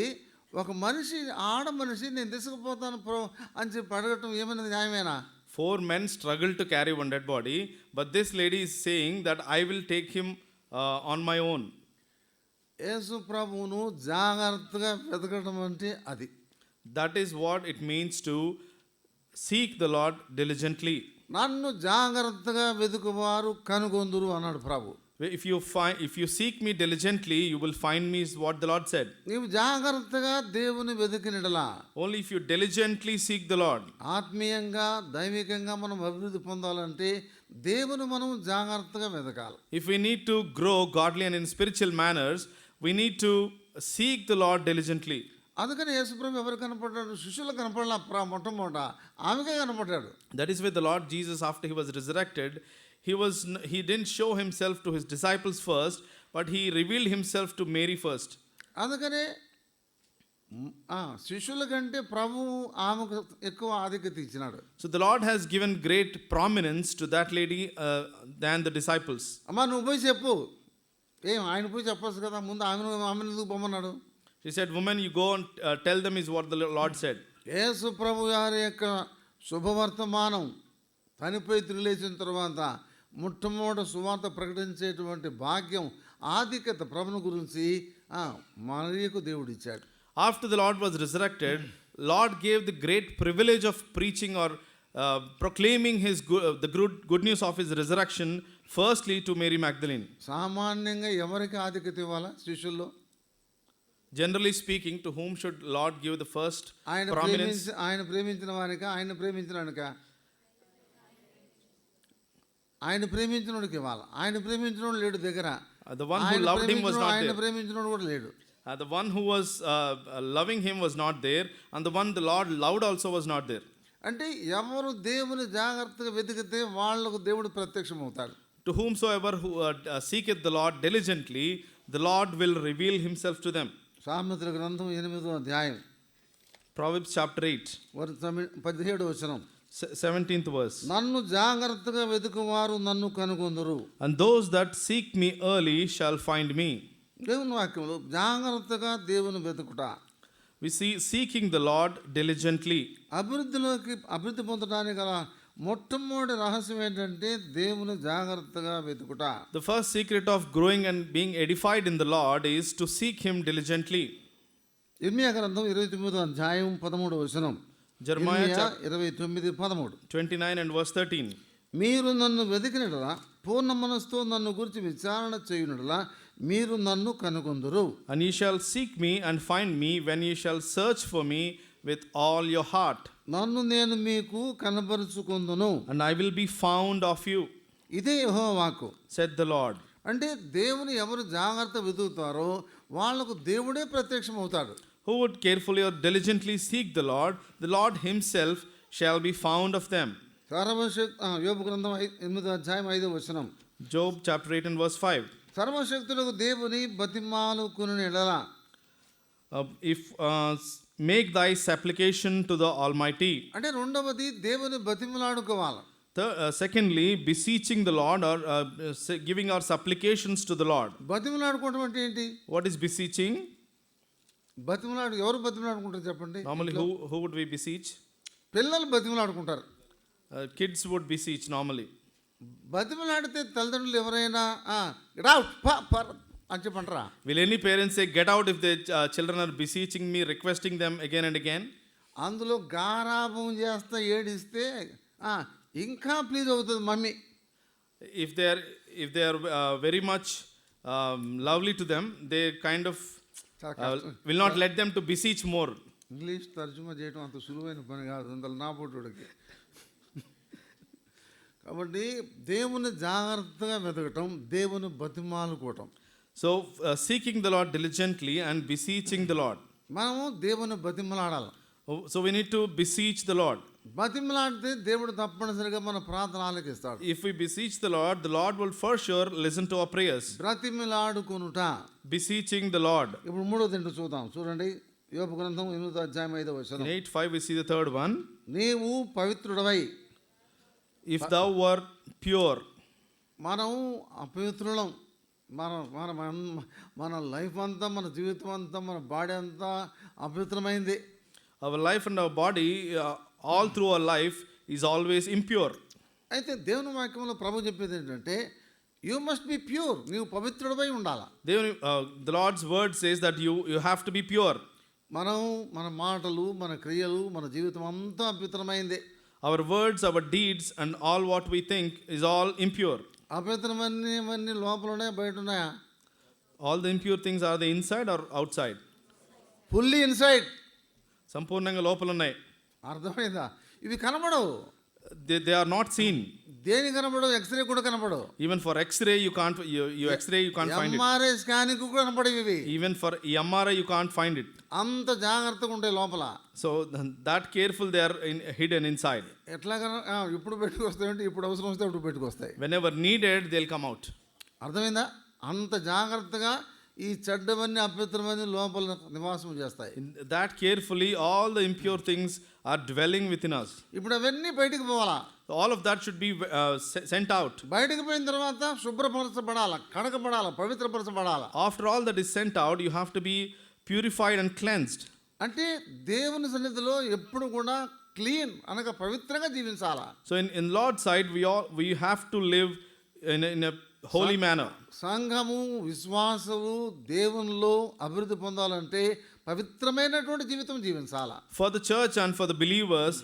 ఒక మనిషి, ఆడ మనిషి నేను తీసుకుపోతాను ప్రో అని చెప్పి అడగటం ఏమైనా న్యాయమేనా? 4 men struggle to carry one dead body, but this lady is saying that I will take him on my own. యేసు ప్రభువును జాగ్రత్తగా వెతకడం అంటే అది. That is what it means to seek the Lord diligently. నన్ను జాగ్రత్తగా వెతుకువారు కనుగొందురు అన్నాడు ప్రభు. If you seek me diligently, you will find me, is what the Lord said. నీవు జాగ్రత్తగా దేవుని వెతికినడలా, Only if you diligently seek the Lord. ఆత్మీయంగా దైవికంగా మనం అభివృద్ధి పొందాలంటే దేవుని మనం జాగ్రత్తగా వెతకాలి. If we need to grow godly and in spiritual manners, we need to seek the Lord diligently. అందుకని యేసుప్రభు ఎవరు కనపడ్డాడు? శిష్యులు కనపడలా, మొట్టమొదట ఆమెకే కనపడ్డాడు. That is why the Lord Jesus, after he was resurrected, he didn't show himself to his disciples first, but he revealed himself to Mary first. అందుకనే శిష్యుల కంటే ప్రభువు ఆమెకు ఎక్కువ ఆధిక్యత ఇచ్చినాడు. So the Lord has given great prominence to that lady than the disciples. అమ్మా నువ్వు పోయి చెప్పు. ఆయన పోయి చెప్పొచ్చు కదా, ముందు ఆమెను ఎందుకు పొమ్మన్నాడు? She said, woman, you go and tell them, is what the Lord said. యేసు ప్రభు గారి యొక్క శుభవర్తమానం చనిపోయి తిరిగి లేచిన తర్వాత మొట్టమొదటి సువార్త ప్రకటించేటువంటి భాగ్యం, ఆధిక్యత ప్రభుని గురించి మరియకు దేవుడు ఇచ్చాడు. After the Lord was resurrected, Lord gave the great privilege of preaching or proclaiming the good news of his resurrection firstly to Mary Magdalene. సామాన్యంగా ఎవరికి ఆధిక్యత ఇవ్వాలా శిష్యుల్లో? Generally speaking, to whom should Lord give the first prominence? ఆయన ప్రేమించిన వానికా, ఆయన ప్రేమించినానికా? ఆయన ప్రేమించినోడికి ఇవ్వాలి. ఆయన ప్రేమించినోడు లేడు దగ్గర. The one who loved him was not ఆయన there. ప్రేమించినోడు కూడా లేడు. The one who was loving him was not there, and the one the Lord loved also was not there. అంటే ఎవరు దేవుని జాగ్రత్తగా వెతికితే వాళ్ళకు దేవుడు ప్రత్యక్షం అవుతాడు. To whomsoever who seeketh the Lord diligently, the Lord will reveal himself to them. సామెతల గ్రంథం 8వ అధ్యాయం Proverbs chapter 8, 17వ వచనం. 17th verse. నన్ను జాగ్రత్తగా వెతుకువారు నన్ను కనుగొందురు. And those that seek me early shall find me. దేవుని వాక్యంలో జాగ్రత్తగా దేవుని వెతుకుట. We see seeking the Lord diligently. అభివృద్ధి పొందడానికి గల మొట్టమొదటి రహస్యం ఏంటంటే దేవుని జాగ్రత్తగా వెతుకుట. The first secret of growing and being edified in the Lord is to seek him diligently. ఇర్మీయా గ్రంథం 29వ అధ్యాయం 13వ వచనం. Jeremiah 29:13. 29 and verse 13. మీరు నన్ను వెతికినట్లా పూర్ణ మనసుతో నన్ను గురించి విచారణ చేయునట్లా మీరు నన్ను కనుగొందురు. And ye shall seek me and find me when ye shall search for me with all your heart. నన్ను నేను మీకు కనబరుచుకొందును. And I will be found of you, ఇదే యెహోవా వాక్కు, said the Lord. అంటే దేవుని ఎవరు జాగ్రత్త వెతుకుతారో వాళ్లకు దేవుడే ప్రత్యక్షం అవుతాడు. Who would carefully or diligently seek the Lord himself shall be found of them. యోబు గ్రంథం 8వ అధ్యాయం 5వ వచనం. Job chapter 8 and verse 5. సర్వశక్తులకు దేవుని బతిమాలుకొనిన ఎడల If make thy supplication to the Almighty. అంటే రెండవది దేవుని బతిమలాడుకోవాలి. Secondly, beseeching the Lord or giving our supplications to the Lord. బతిమలాడుకోవడం అంటే ఏంటి? What is beseeching? ఎవరు బతిమలాడుకుంటారు చెప్పండి? Normally, who would we beseech? పిల్లలు బతిమలాడుకుంటారు. Kids would beseech normally. బతిమలాడితే తల్లిదండ్రులు ఎవరైనా అని చెప్పంటారా? Will any parents say get out if the children are beseeching me, requesting them again and again? అందులో గారాబం చేస్తా ఏడిస్తే ఇంకా ప్లీజ్ అవుతుంది mummy. If they are very much lovely to them, they kind of will not let them to beseech more. English తర్జుమా చేయడం అంత సులువైన పని కాదు అందులో నా పోటుడికి. కాబట్టి దేవుని జాగ్రత్తగా వెతకటం, దేవుని బతిమాలుకోవటం. So seeking the Lord diligently and beseeching the Lord. మనము దేవుని బతిమలాడాలి. So we need to beseech the Lord. బతిమలాడితే దేవుడు తప్పనిసరిగా మన ప్రార్థన ఆలకిస్తాడు. If we beseech the Lord will for sure listen to our prayers. బ్రతిమలాడుకొనుట, Beseeching the Lord. ఇప్పుడు మూడో తింటూ చూద్దాం. చూడండి, యోబు గ్రంథం 8వ అధ్యాయం 5వ In వచనం. 8:5 we see the third one. నీవు పవిత్రుడవై. If thou were pure. మనం అపవిత్రులం. మన లైఫ్ అంతా, మన జీవితం అంతా, మన బాడీ అంతా అపవిత్రమైంది. Our life and our body, all through our life, is always impure. అయితే దేవుని వాక్యంలో ప్రభు చెప్పేది ఏంటంటే, యూ మస్ట్ బి ప్యూర్. నీవు పవిత్రుడవై ఉండాలి. The Lord's word says that you have to be pure. మన మాటలు, మన క్రియలు, మన జీవితం అంతా అపవిత్రమైంది. Our words, our deeds, and all what we think is all impure. అపవిత్రమన్నీ లోపల ఉన్నాయా, బయట ఉన్నాయా? All the impure things are the inside or outside? Fully inside. సంపూర్ణంగా లోపల ఉన్నాయి. అర్థమైందా? ఇవి కనబడవు. They are not seen. దేని కనబడవు? ఎక్స్రే కూడా కనబడవు. Even for X-ray you can't find it. MRI scanning కూడా కనబడవు ఇవి. Even for MRI you can't find it. అంత జాగ్రత్తగా ఉంటాయి లోపల. So that careful they are hidden inside. ఎట్లాగా ఇప్పుడు పెట్టుకొస్తాయంటే, ఇప్పుడు అవసరం వస్తే అప్పుడు పెట్టుకొస్తాయి. Whenever needed they'll come out. అర్థమైందా? అంత జాగ్రత్తగా ఈ చెడ్డవన్నీ, అపవిత్రమన్నీ లోపల నివాసం చేస్తాయి. That carefully all the impure things are dwelling within us. ఇప్పుడు అవన్నీ బయటికి పోవాలా? All of that should be sent out. బయటికి పోయిన తర్వాత శుభ్రపరచబడాలి, కడగబడాలి, పవిత్రపరచబడాలి. After all that is sent out, you have to be purified and cleansed. అంటే దేవుని సన్నిధిలో ఎప్పుడు కూడా క్లీన్ అనగా పవిత్రంగా జీవించాలా. So in Lord's side we have to live in a holy manner. సంఘము, విశ్వాసము దేవునిలో అభివృద్ధి పొందాలంటే పవిత్రమైనటువంటి జీవితం జీవించాలా. For the church and for the believers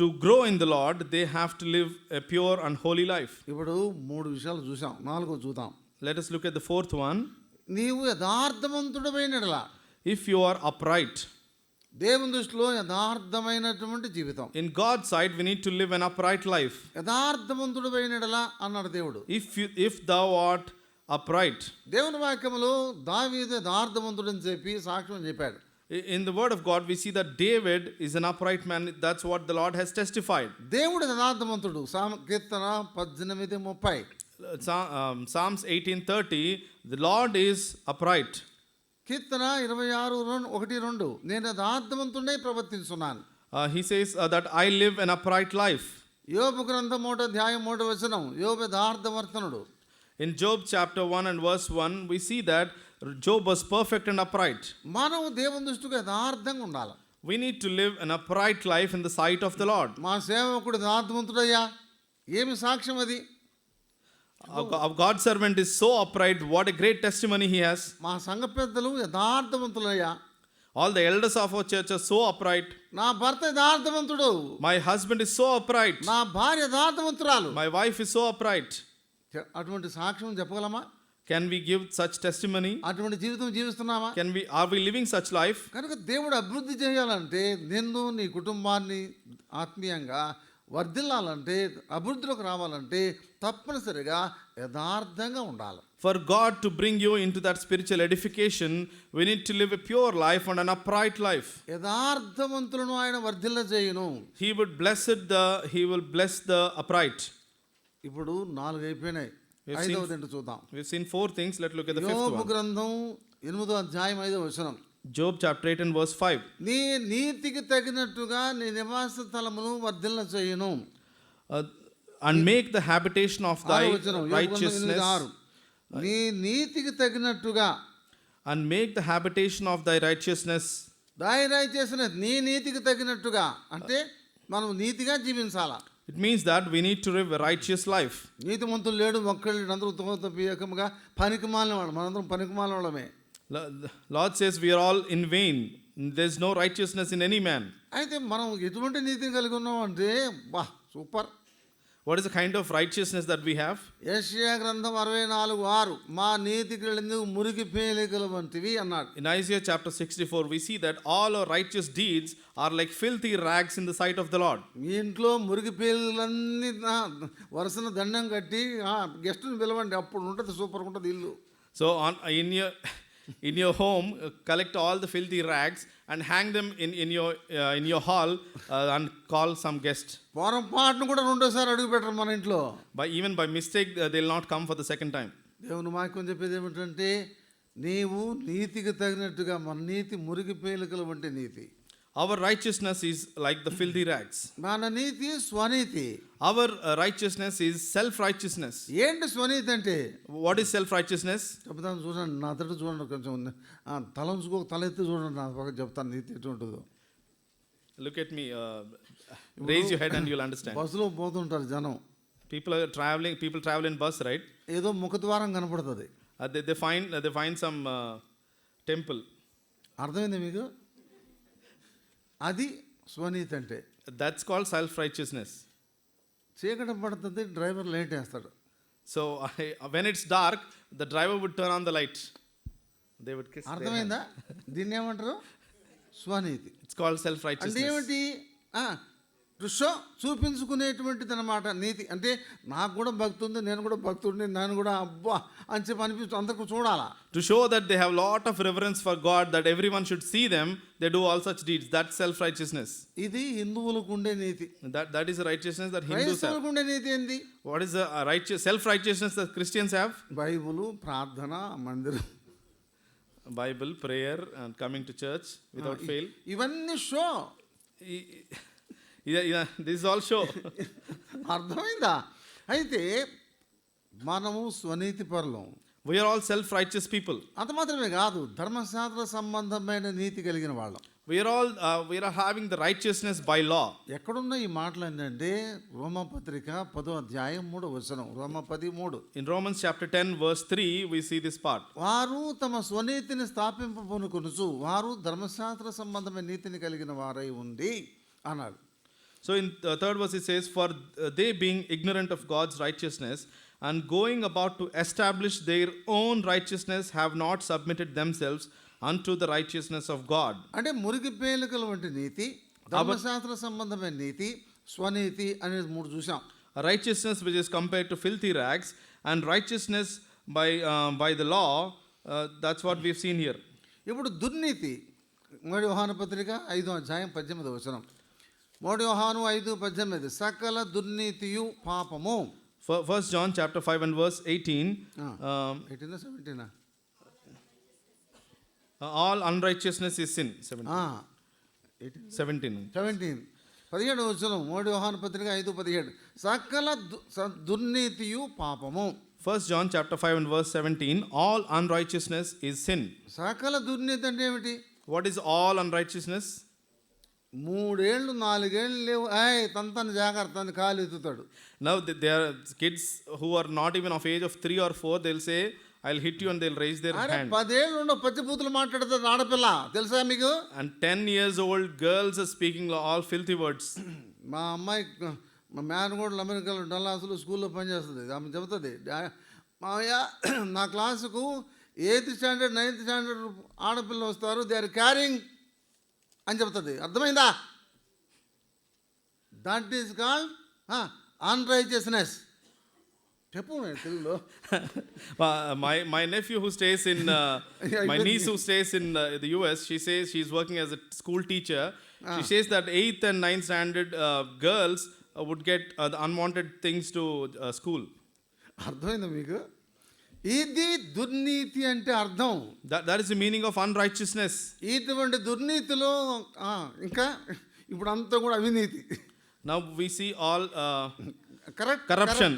to grow in the Lord, they have to live a pure and holy life. ఇప్పుడు 3 విషయాలు చూసాం, 4 చూద్దాం. Let us look at the fourth one. నీవు యథార్థవంతుడమైనలా. If you are upright. దేవుని దృష్టిలో యథార్థమైనటువంటి జీవితం. In God's sight we need to live an upright life. యథార్థవంతుడమైనలా అన్నాడు దేవుడు. If thou art upright. దేవుని వాక్యములో దావీదు యథార్థవంతుడని చెప్పి సాక్ష్యం చెప్పాడు. In the word of God we see that David is an upright man. That's what the Lord has testified. దేవుడు యథార్థవంతుడు. కీర్తన 18:30. Psalms 18:30, the Lord is upright. కీర్తన 26:1-2, నేను యథార్థవంతుడై ప్రవర్తిస్తున్నాను. He says that I live an upright life. యోబు గ్రంథం 1వ అధ్యాయం 3వ వచనం, యోబు యథార్థవర్తనుడు. In Job chapter 1 and verse 1 we see that Job was perfect and upright. మనం దేవుని దృష్టికి యథార్థంగా ఉండాలి. We need to live an upright life in the sight of the Lord. మా సేవకుడు యథార్థవంతుడయ్యా, ఏమి సాక్ష్యం అది? Our God servant is so upright. What a great testimony he has. మా సంఘ పెద్దలు యథార్థవంతులయ్యా. All the elders of our church are so upright. నా భర్త యథార్థవంతుడు. My husband is so upright. నా భార్య యథార్థవంతురాలు. My wife is so upright. అటువంటి సాక్ష్యం చెప్పగలమా? Can we give such testimony? అటువంటి జీవితం జీవిస్తున్నామా? Are we living such life? కనుక దేవుడు అభివృద్ధి చేయాలంటే, నిన్ను, నీ కుటుంబాన్ని ఆత్మీయంగా వర్ధిల్లాలంటే, అభివృద్ధిలోకి రావాలంటే తప్పనిసరిగా యథార్థంగా ఉండాలి. For God to bring you into that spiritual edification, we need to live a pure life and an upright life. యథార్థవంతులను ఆయన వర్ధిల్ల చేయును. He will bless the upright. ఇప్పుడు 4 అయిపోయినాయి. 5వది చూద్దాం. We've seen 4 things. Let's look at the fifth యోబు one. గ్రంథం 8వ అధ్యాయం 5వ వచనం, Job chapter 8 and verse 5. నీ నీతికి తగినట్టుగా నీ నివాస స్థలమును వర్ధిల్ల చేయును. And make the habitation of thy righteousness. నీ నీతికి తగినట్టుగా. And make the habitation of thy righteousness. నీ నీతికి తగినట్టుగా అంటే మనం నీతిగా జీవించాలా. It means that we need to live a righteous life. నీతిమంతులు లేడు, ఒక్కళ్ళు అందరూ తోతపియకముగా పనికిమాలిన వాళ్ళు, మనందరం పనికిమాలిన వాళ్ళమే. Lord says we are all in vain. There is no righteousness in any man. అయితే మనం ఎటువంటి నీతిని కలిగి ఉన్నాం అంటే, బా super. What is the kind of righteousness that we have? యెషయా గ్రంథం 64:6, మా నీతి క్రియలు మురికి పేలికల వంటివి అన్నాడు. In Isaiah chapter 64 we see that all our righteous deeds are like filthy rags in the sight of the Lord. మీ ఇంట్లో మురికి పేలులన్నీ వరుసన దండం కట్టి గెస్ట్ని పిలవండి, అప్పుడు ఉంటుంది సూపర్ ఉంటుంది ఇల్లు. So in your home, collect all the filthy rags and hang them in your hall and call some guest. పొరపాటును కూడా రెండోసారి అడుగు పెట్టరు మన ఇంట్లో. Even by mistake, they'll not come for the second time. దేవుని వాక్యం చెప్పేది ఏమిటంటే నీవు నీతికి తగినట్టుగా, మన నీతి మురికి పేలికల వంటి నీతి. Our righteousness is like the filthy rags. మన నీతి స్వనీతి. Our righteousness is self-righteousness. ఏంటి స్వనీతి అంటే? What is self-righteousness? చెప్తాను చూడండి, నా తట్టు చూడండి, కొంచెం తల ఉంచుకో, తల ఎత్తి చూడండి, నా పక్క చెప్తాను నీతి ఎటు ఉంటుందో. Look at me. Raise your head and you'll understand. బస్సులో పోతుంటారు జనం. People travel in bus, right? ఏదో ముఖద్వారం కనపడుతుంది. They find some temple. అర్థమైంది మీకు? అది స్వనీతి అంటే. That's called self-righteousness. చీకటి పడుతుంది, డ్రైవర్ లైట్ వేస్తాడు. So when it's dark, the driver would turn on the light. They would kiss. అర్థమైందా? దీన్ని ఏమంటారు? స్వనీతి. It's called అంటే self-righteousness. ఏమిటి? షో చూపించుకునేటువంటిది అన్నమాట నీతి. అంటే నాకు కూడా భక్తి ఉంది, నేను కూడా భక్తుడిని, నేను కూడా అబ్బా అని చెప్పి అనిపిస్తుంది, అందరికీ చూడాలా. To show that they have a lot of reverence for God, that everyone should see them, they do all such deeds. That's self-righteousness. ఇది హిందువులకు ఉండే నీతి. That is the righteousness that Hindus have. క్రైస్తవులకు ఉండే నీతి ఏంది? What is the self-righteousness that Christians have? Bible, ప్రార్థన, మందిరం, Bible, prayer, and coming to church without fail. ఇవన్నీ show. This is all show. అర్థమైందా? అయితే మనము స్వనీతి పరులం. We are all self-righteous people. అంత మాత్రమే కాదు, ధర్మశాస్త్ర సంబంధమైన నీతి కలిగిన వాళ్ళం. We are having the righteousness by law. ఎక్కడున్న ఈ మాటలు ఏంటంటే రోమపత్రిక 10వ అధ్యాయం 3వ వచనం, రోమ 10:3. In Romans chapter 10 verse 3 we see this part. వారు తమ స్వనీతిని స్థాపింపబోనుకొనుచు వారు ధర్మశాస్త్ర సంబంధమైన నీతిని కలిగిన వారై ఉండి అన్నాడు. So in the third verse it says, for they being ignorant of God's righteousness and going about to establish their own righteousness have not submitted themselves unto the righteousness of God. అంటే మురికి పేలికల వంటి నీతి, ధర్మశాస్త్ర సంబంధమైన నీతి, స్వనీతి అనేది మూడు చూసాం. A righteousness which is compared to filthy rags and righteousness by the law, that's what we've seen here. ఇప్పుడు దుర్నీతి, 1 యోహాను పత్రిక 5వ అధ్యాయం 18వ వచనం. 1 యోహాను 5:18 సకల దుర్నీతియు పాపము. 1 John chapter 5 and verse 18. 18 17 All unrighteousness is sin. 17. 17వ వచనం 1 యోహాను పత్రిక 5:17 సకల దుర్నీతియు పాపము. 1 John chapter 5 and verse 17. All unrighteousness is sin. సకల దుర్నీతి అంటే ఏమిటి? What is all unrighteousness? 3 ఏళ్ళు 4 ఏళ్ళు లేవు, తంతని జాగ్రత్త అని కాలు ఎత్తుతాడు. Now there are kids who are not even of age of 3 or 4. They'll say, I'll hit you, and they'll raise their hand. 10 ఏళ్ళు ఉన్న పచ్చిబూతులు మాట్లాడుతుంది ఆడపిల్ల, తెలుసా మీకు? And 10 years old girls are speaking all filthy words. మా అమ్మాయి, మా మేనగోడలు అమెరికాలో డల్లాస్లో స్కూల్లో పనిచేస్తుంది. ఆమె చెబుతుంది, మామయ్య నా క్లాసుకు 8th స్టాండర్డ్ 9th స్టాండర్డ్ ఆడపిల్లలు వస్తారు, దే ఆర్ క్యారింగ్ అని చెప్తుంది. అర్థమైందా? That is called unrighteousness. చెప్పు తెలుగులో. My nephew who stays in my niece who stays in the US, she says she's working as a school teacher. She says that 8th and 9th standard girls would get the unwanted things to school. అర్థమైందా మీకు? ఇది దుర్నీతి అంటే అర్థం. That is the meaning of unrighteousness. ఇటువంటి దుర్నీతిలో ఇంకా ఇప్పుడు అంతా కూడా అవినీతి. Now we see all corruption.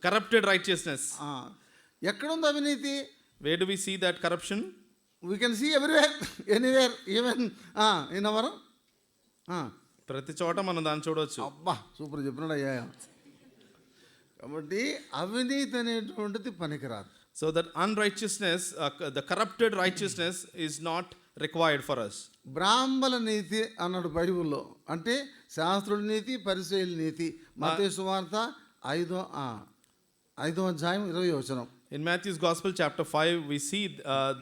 Corrupted righteousness. ఎక్కడుంది అవినీతి? Where do we see that corruption? We can see everywhere, anywhere, even in our ప్రతి చోట మనం దాన్ని చూడవచ్చు. అబ్బా సూపర్ చెప్పినాడు అయ్యా. కాబట్టి అవినీతి అనేటువంటిది పనికిరాదు. So that unrighteousness, the corrupted righteousness is not required for us. బ్రాహ్మణ నీతి అన్నాడు బైబిల్లో, అంటే శాస్త్రుల నీతి, పరిసయ్యుల నీతి. మత్తయి సువార్త 5వ అధ్యాయం 20వ వచనం. In Matthew's Gospel chapter 5 we see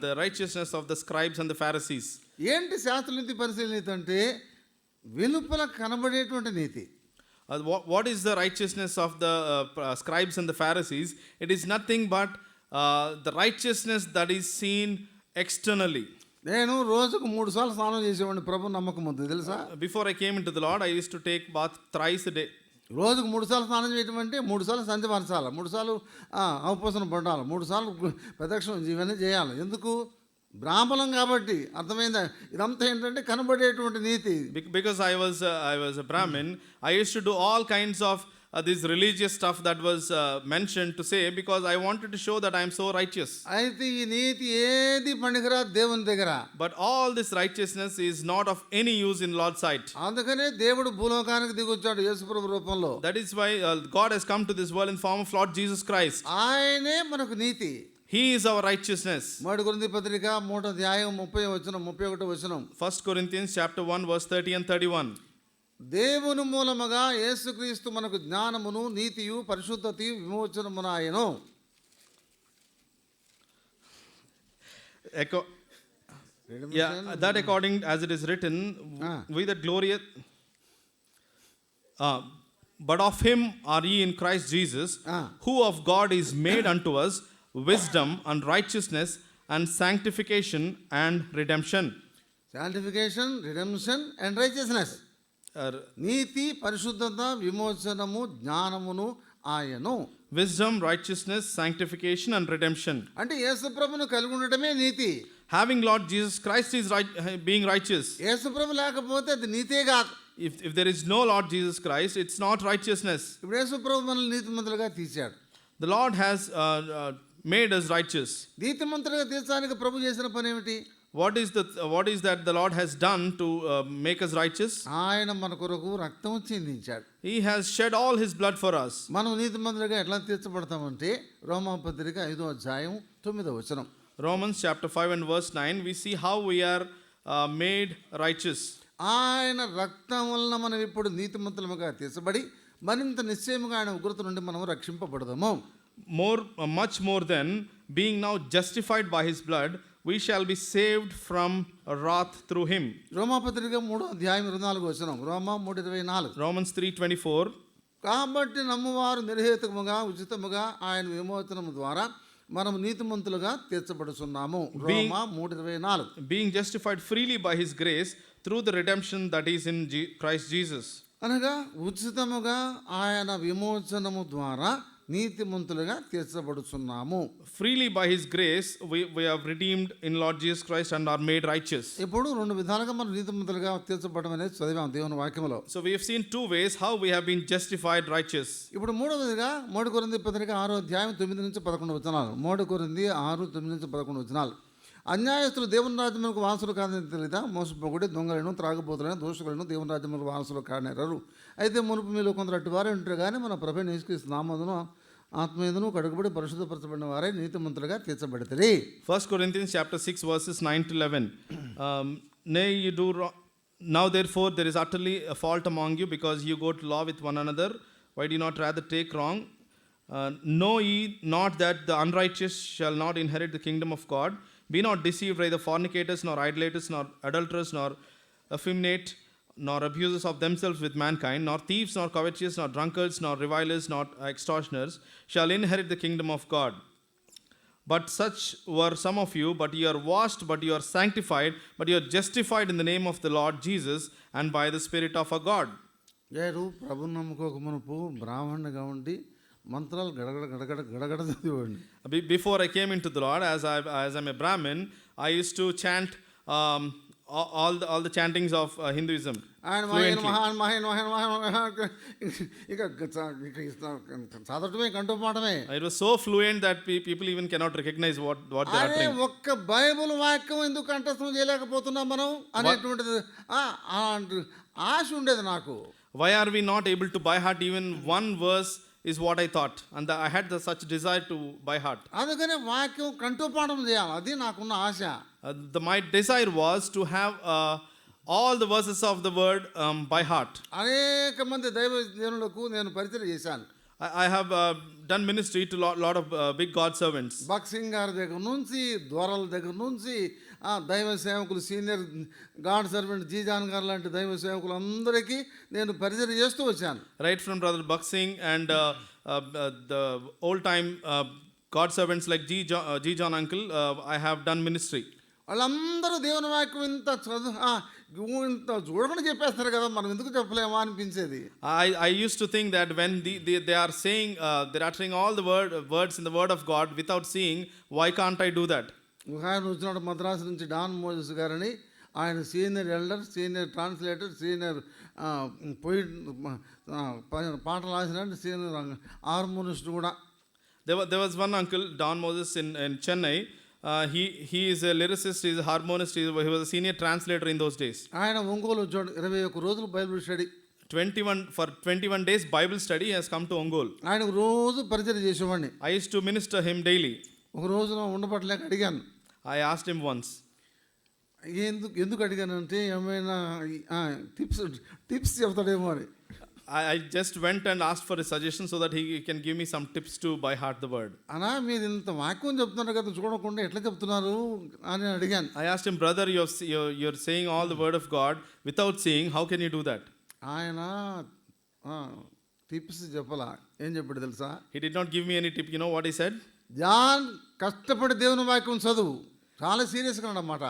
the righteousness of the scribes and the Pharisees. ఏంటి శాస్త్రుల నీతి, పరిసయ్యుల నీతి అంటే? వెలుపల కనబడేటువంటి నీతి. What is the righteousness of the scribes and the Pharisees? It is nothing but the righteousness that is seen externally. నేను రోజుకు 3 సార్లు స్నానం చేసేవాడిని ప్రభు నమ్మకం ఉంది తెలుసా. Before I came into the Lord, I used to take bath thrice a day. రోజుకు 3 సార్లు స్నానం చేయటం అంటే 3 సార్లు సంధి పరచాలి, 3 సార్లు అవపోసన పడాలి, 3 సార్లు ప్రదక్షిణ ఇవన్నీ చేయాలి. ఎందుకు? బ్రాహ్మణం కాబట్టి. అర్థమైందా? ఇదంతా ఏంటంటే కనబడేటువంటి నీతి. Because I was a Brahmin, I used to do all kinds of this religious stuff that was mentioned to say, because I wanted to show that I am so righteous. అయితే ఈ నీతి ఏది పనికిరా దేవుని దగ్గర. But all this righteousness is not of any use in Lord's sight. అందుకనే దేవుడు భూలోకానికి దిగొచ్చాడు యేసుప్రభు రూపంలో. That is why God has come to this world in form of Lord Jesus Christ. ఆయనే మనకు నీతి. He is our righteousness. 3 కొరింథీ పత్రిక 3వ అధ్యాయం 30 వచనం 31 వచనం. 1 Corinthians chapter 1 verse 30 and 31. దేవుని మూలముగా యేసుక్రీస్తు మనకు జ్ఞానమును నీతియు పరిశుద్ధతయు విమోచనమునాయను. That according as it is written, we that glorious, but of him are ye in Christ Jesus, who of God is made unto us wisdom and righteousness and sanctification and redemption. Sanctification, redemption and righteousness. నీతి పరిశుద్ధత విమోచనము జ్ఞానమును ఆయను. Wisdom, righteousness, sanctification and redemption. అంటే యేసుప్రభును కలిగి ఉండటమే నీతి. Having Lord Jesus Christ is being righteous. యేసుప్రభు లేకపోతే అది నీతే కాదు. If there is no Lord Jesus Christ, it's not righteousness. ఇప్పుడు యేసుప్రభు మనల్ని నీతిమంతులుగా తీశాడు. The Lord has made us righteous. నీతిమంతులుగా తీర్చడానికి ప్రభు చేసిన పని ఏమిటి? What is that the Lord has done to make us righteous? ఆయన మన కొరకు రక్తం చిందించాడు. He has shed all his blood for us. మనం నీతిమంతులుగా ఎట్లా తీర్చబడతామంటే రోమాపత్రిక 5వ అధ్యాయం 9వ వచనం. Romans chapter 5 and verse 9, we see how we are made righteous. ఆయన రక్తం వలన మనం ఇప్పుడు నీతిమంతులుగా తీర్చబడి మరింత నిశ్చయముగా ఆయన ఉగ్రత నుండి మనం రక్షింపబడదాము. Much more than being now justified by his blood, we shall be saved from wrath through him. రోమాపత్రిక 3వ అధ్యాయం 24వ వచనం. రోమా 3:24. Romans 3:24. కాబట్టి నమ్మువారు నిర్హేతుకముగా ఉచితముగా ఆయన విమోచనము ద్వారా మనం నీతిమంతులుగా తీర్చబడుచున్నాము. రోమా 3:24. Being justified freely by his grace through the redemption that is in Christ Jesus. అనగా ఉచితముగా ఆయన విమోచనము ద్వారా నీతిమంతులుగా తీర్చబడుచున్నాము. Freely by his grace we have redeemed in Lord Jesus Christ and are made righteous. ఇప్పుడు 2 విధాలుగా మనం నీతిమంతులుగా తీర్చబడడం అనేది చదివాం దేవుని వాక్యములో. So we have seen 2 ways how we have been justified righteous. ఇప్పుడు 3వదిగా 3 కొరింథీ పత్రిక 6వ అధ్యాయం 9 నుంచి 11 వచనాలు. 3 కొరింథీ 6 9 నుంచి 11 వచనాలు. అన్యాయస్తులు దేవుని రాజ్యములకు వారసులు కాదని తెలియదా? మోసపోకుడి దొంగలను త్రాగుబోతులను దోషులను దేవుని రాజ్యములకు వారసులు కానేరరు. అయితే మునుపు మీలో కొందరు అట్టువారే ఉంటారు కానీ మన ప్రభువైన యేసుక్రీస్తు నామమున ఆత్మయందును కడుగుబడి పరిశుద్ధపరచబడిన వారే నీతిమంతులుగా తీర్చబడతారు. 1 Corinthians chapter 6 verses 9 to 11. Nay, you do wrong. Now therefore there is utterly a fault among you, because you go to law with one another. Why do you not rather take wrong? Know ye not that the unrighteous shall not inherit the kingdom of God? Be not deceived, neither fornicators, nor idolaters, nor adulterers, nor effeminate, nor abusers of themselves with mankind, nor thieves, nor covetous, nor drunkards, nor revilers, nor extortioners shall inherit the kingdom of God. But such were some of you, but you are washed, but you are sanctified, but you are justified in the name of the Lord Jesus and by the Spirit of our God. నేను ప్రభుని నమ్ముకోక మునుపు బ్రాహ్మణునిగా ఉండి మంత్రాలు గడగడ చదివాడిని. Before I came into the Lord, as I'm a Brahmin, I used to chant all the chantings of Hinduism. ఆయన ఇక చదవటమే కంఠపాఠమే. It was so fluent that people even cannot recognize what they are అరే uttering. ఒక్క బైబిల్ వాక్యం ఎందుకు కంఠస్థం చేయలేకపోతున్నాం మనం అనేటువంటిది ఆశ ఉండేది నాకు. Why are we not able to by heart even one verse is what I thought, and I had such desire to by heart. అందుకనే వాక్యం కంఠపాఠం చేయాలి, అది నాకున్న ఆశ. My desire was to have all the verses of the word by heart. అనేక మంది దైవజనులకు నేను పరిచయం చేశాను. I have done ministry to lot of big God servants. బక్సింగ్ గారి దగ్గర నుంచి ద్వారాల దగ్గర నుంచి దైవ సేవకులు సీనియర్ గాడ్ సర్వెంట్ జీజాన్ గారు లాంటి దైవ సేవకులు అందరికీ నేను పరిచయం చేస్తూ వచ్చాను. Right from Brother Buxing and the old time God servants like G. John Uncle, I have done ministry. వాళ్ళందరూ దేవుని వాక్యం ఇంత చూడకుండా చెప్పేస్తారు కదా, మనం ఎందుకు చెప్పలేమా అనిపించేది. I used to think that when they are saying, they're uttering all the words in the word of God without seeing, why can't I do that? ఒక ఆయన వచ్చినాడు మద్రాసు నుంచి, డాన్ మోజెస్ గారని. ఆయన senior elder, senior translator, senior పాటలు రాసినాడు, సీనియర్ హార్మోనిస్ట్ కూడా. There was one uncle, Don Moses in Chennai. He is a lyricist, he is a harmonist, he was a senior translator in those days. ఆయన ఒంగోలు వచ్చాడు, 21 రోజులు Bible study. 21 days Bible study, he has come to Ongole. ఆయనకు రోజు పరిచయం చేసేవాడిని. I used to minister him daily. ఒక రోజున ఉండబట్టలేక అడిగాను. I asked him once. ఎందుకు అడిగానంటే ఏమైనా టిప్స్ చెప్తాడేమో అని. I just went and asked for a suggestion so that he can give me some tips to by heart the word. అనా మీరు ఇంత వాక్యం చెప్తున్నారు కదా, చూడకుండా ఎట్లా చెప్తున్నారు అని అడిగాను. I asked him, brother, you're saying all the word of God without seeing, how can you do that? ఆయన టిప్స్ చెప్పలా. ఏం చెప్పాడు తెలుసా? He did not give me any tip. You know what he said? John కష్టపడి దేవుని వాక్యం చదువు. చాలా సీరియస్గా అన్నమాట.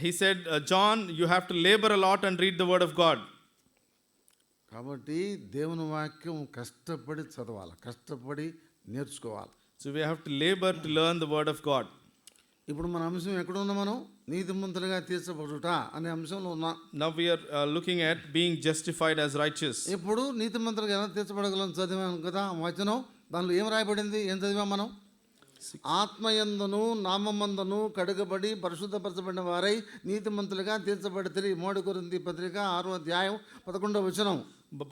He said, John, you have to labor a lot and read the word of God. కాబట్టి దేవుని వాక్యం కష్టపడి చదవాలి, కష్టపడి నేర్చుకోవాలి. So we have to labor to learn the word of God. ఇప్పుడు మన అంశం ఎక్కడ ఉన్నాం? మనం నీతిమంతులుగా తీర్చబడుట అనే అంశంలో ఉన్నాం. Now we are looking at being justified as righteous. ఇప్పుడు నీతిమంతులుగా ఎలా తీర్చబడగలం చదివాం కదా వచనం. దానిలో ఏం రాయబడింది? ఏం చదివాం మనం? ఆత్మయందును నామమందును కడుగబడి పరిశుద్ధపరచబడిన వారై నీతిమంతులుగా తీర్చబడితిరి. 3 కొరింథీ పత్రిక 6వ అధ్యాయం 11వ వచనం.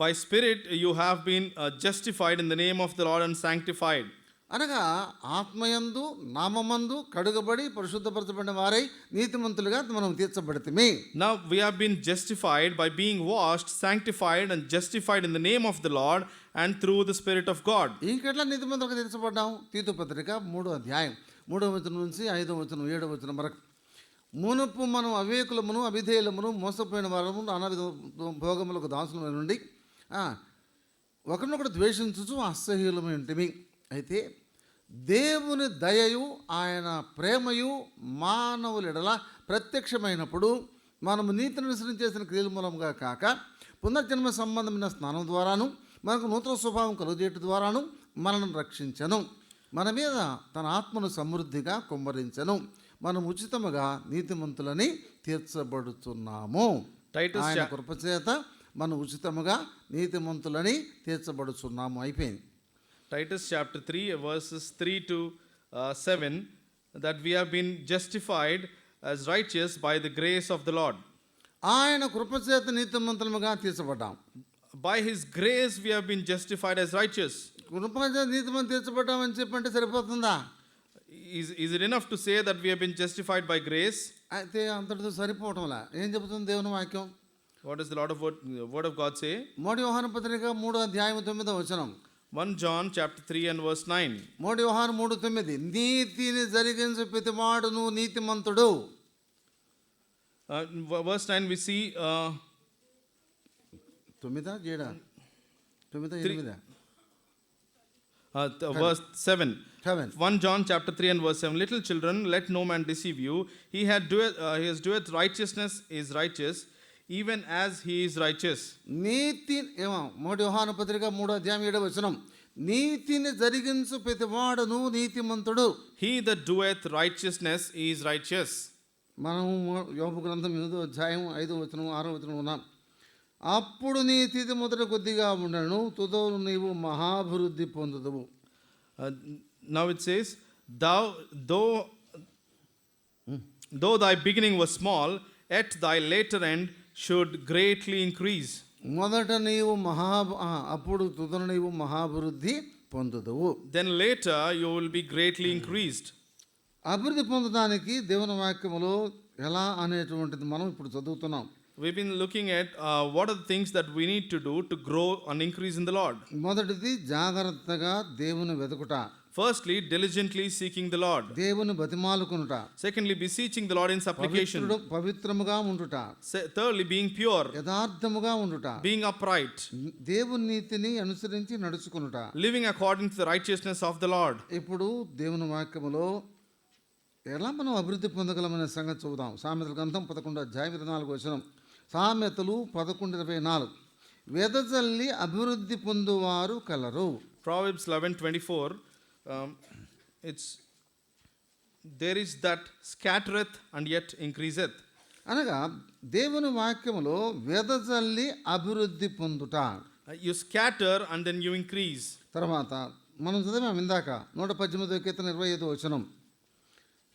By spirit you have been justified in the name of the Lord and sanctified. అనగా ఆత్మయందు నామమందు కడుగబడి పరిశుద్ధపరచబడిన వారై నీతిమంతులుగా మనం తీర్చబడితిమి. Now we have been justified by being washed, sanctified and justified in the name of the Lord and through the Spirit of God. ఇంకెట్లా నీతిమంతులుగా తీర్చబడ్డాం? తీతు పత్రిక 3వ అధ్యాయం 3వ వచనం నుంచి 5వ వచనం 7వ వచనం వరకు. మునుపు మనం అవివేకులమును అవిధేయులమును మోసపోయిన వారము అనావిధ భోగములకు దాసుల నుండి ఒకరినొకరు ద్వేషించుచు అసహ్యులమై ఉంటిమి. అయితే దేవుని దయయు ఆయన ప్రేమయు మానవులెడల ప్రత్యక్షమైనప్పుడు మనము నీతిని అనుసరించి చేసిన క్రియల మూలంగా కాక పునర్జన్మ సంబంధమైన స్నానం ద్వారాను మనకు నూతన స్వభావం కలుగజేయటం ద్వారాను మనల్ని రక్షించను, మన మీద తన ఆత్మను సమృద్ధిగా కుమ్మరించను, మనం ఉచితముగా నీతిమంతులని తీర్చబడుతున్నాము. ఆయన కృపచేత మనం ఉచితముగా నీతిమంతులని తీర్చబడుతున్నాము. అయిపోయింది. Titus chapter 3 verses 3 to 7, that we have been justified as righteous by the grace of the Lord. ఆయన కృపచేత నీతిమంతులుగా తీర్చబడ్డాం. By his grace we have been justified as righteous. కృపచేత నీతిమంతులు తీర్చబడ్డామని చెప్పంటే సరిపోతుందా? Is it enough to say that we have been justified by grace? అయితే అంతటితో సరిపోవటంలా. ఏం చెబుతుంది దేవుని వాక్యం? What does the word of God say? 1 యోహాను పత్రిక 3వ అధ్యాయం 9వ వచనం. 1 John chapter 3 and verse 9. 1 యోహాను 3:9 నీతిని జరిగించు ప్రతివాడును నీతిమంతుడు. Verse 9 we see 9 7 verse 7. 7. 1 John chapter 3 and verse 7. Little children, let no man deceive you. He has doeth righteousness is righteous, even as he is righteous. నీతి 1 యోహాను పత్రిక 3వ అధ్యాయం 7వ వచనం. నీతిని జరిగించు ప్రతివాడును నీతిమంతుడు. He that doeth righteousness is righteous. మనం యోబు గ్రంథం 8వ అధ్యాయం 5వ వచనం 6వ వచనం ఉన్నాం. అప్పుడు నీ తిథి మొదట కొద్దిగా ఉండను, తుదను నీవు మహాభివృద్ధి పొందుదువు. Now it says, though thy beginning was small, at thy later end should greatly increase. మొదట నీవు అప్పుడు తుదను నీవు మహాభివృద్ధి పొందుదువు. Then later you will be greatly increased. అభివృద్ధి పొందడానికి దేవుని వాక్యములో ఎలా అనేటువంటిది మనం ఇప్పుడు చదువుతున్నాం. We've been looking at what are the things that we need to do to grow and increase in the Lord. మొదటిది జాగ్రత్తగా దేవుని వెతుకుట, Firstly, diligently seeking the Lord. దేవుని బతిమాలుకునుట, Secondly, beseeching the Lord in supplication. పవిత్రముగా ఉండుట, Thirdly, being pure, యథార్థముగా ఉండుట, being upright, దేవుని నీతిని అనుసరించి నడుచుకునుట. living according to the righteousness of the Lord. ఇప్పుడు దేవుని వాక్యములో ఎలా మనం అభివృద్ధి పొందగలమనే సంగతి చూద్దాం. సామెతల గ్రంథం 11:24 సామెతలు 11:24 వెదజల్లి అభివృద్ధి పొందువారు colour. Proverbs 11:24. It's there is that scattereth and yet increaseth. అనగా దేవుని వాక్యములో వెదజల్లి అభివృద్ధి పొందుట. You scatter and then you increase. తర్వాత మనం చదివాం ఇందాక 118 కీర్తన 25 వచనం.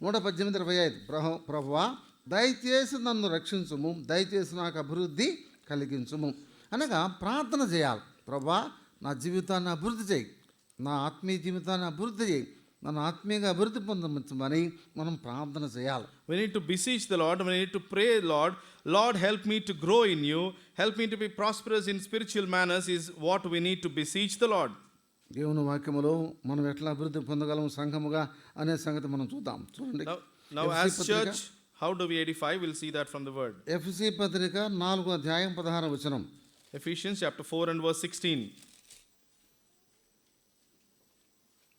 118:25 ప్రభువా దయచేసి నన్ను రక్షించుము, దయచేసి నాకు అభివృద్ధి కలిగించుము. అనగా ప్రార్థన చేయాలి. ప్రభువా నా జీవితాన్ని అభివృద్ధి చేయి, నా ఆత్మీయ జీవితాన్ని అభివృద్ధి చేయి, నన్ను ఆత్మీయంగా అభివృద్ధి పొందమని మనం ప్రార్థన చేయాలి. We need to beseech the Lord. We need to pray, Lord, Lord, help me to grow in you. Help me to be prosperous in spiritual manners is what we need to beseech the Lord. దేవుని వాక్యములో మనం ఎట్లా అభివృద్ధి పొందగలం సంఘముగా అనే సంగతి మనం చూద్దాం. చూడండి, Now as church, how do we edify? We'll see that from the word. ఎఫెసీ పత్రిక 4:16 Ephesians chapter 4 and verse 16.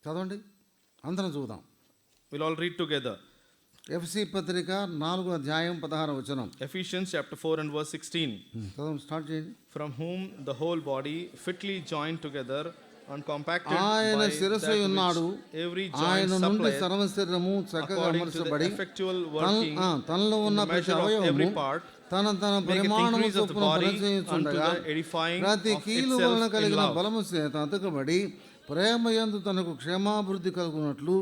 చదవండి, అందరం చూద్దాం. We'll all read together. ఎఫెసీ పత్రిక 4:16 Ephesians chapter 4 and verse 16. చదవం, start చేయండి. From whom the whole body fitly joined together and compacted ఆయన by శిరస్సు that ఉన్నాడు, which every joint ఆయన నుండి supplieth సర్వ శరీరము చక్కగా according to the అమర్చబడి effectual working తనలో in ఉన్న the ప్రతి measure of అవయవము every part తన maketh పరిమాణము increase of the చొప్పున body unto పనిచేయుచుండగా the edifying ప్రతి of కీలు వలన itself in కలిగిన love. బలము చేత అతకబడి ప్రేమయందు తనకు క్షేమాభివృద్ధి కలుగునట్లు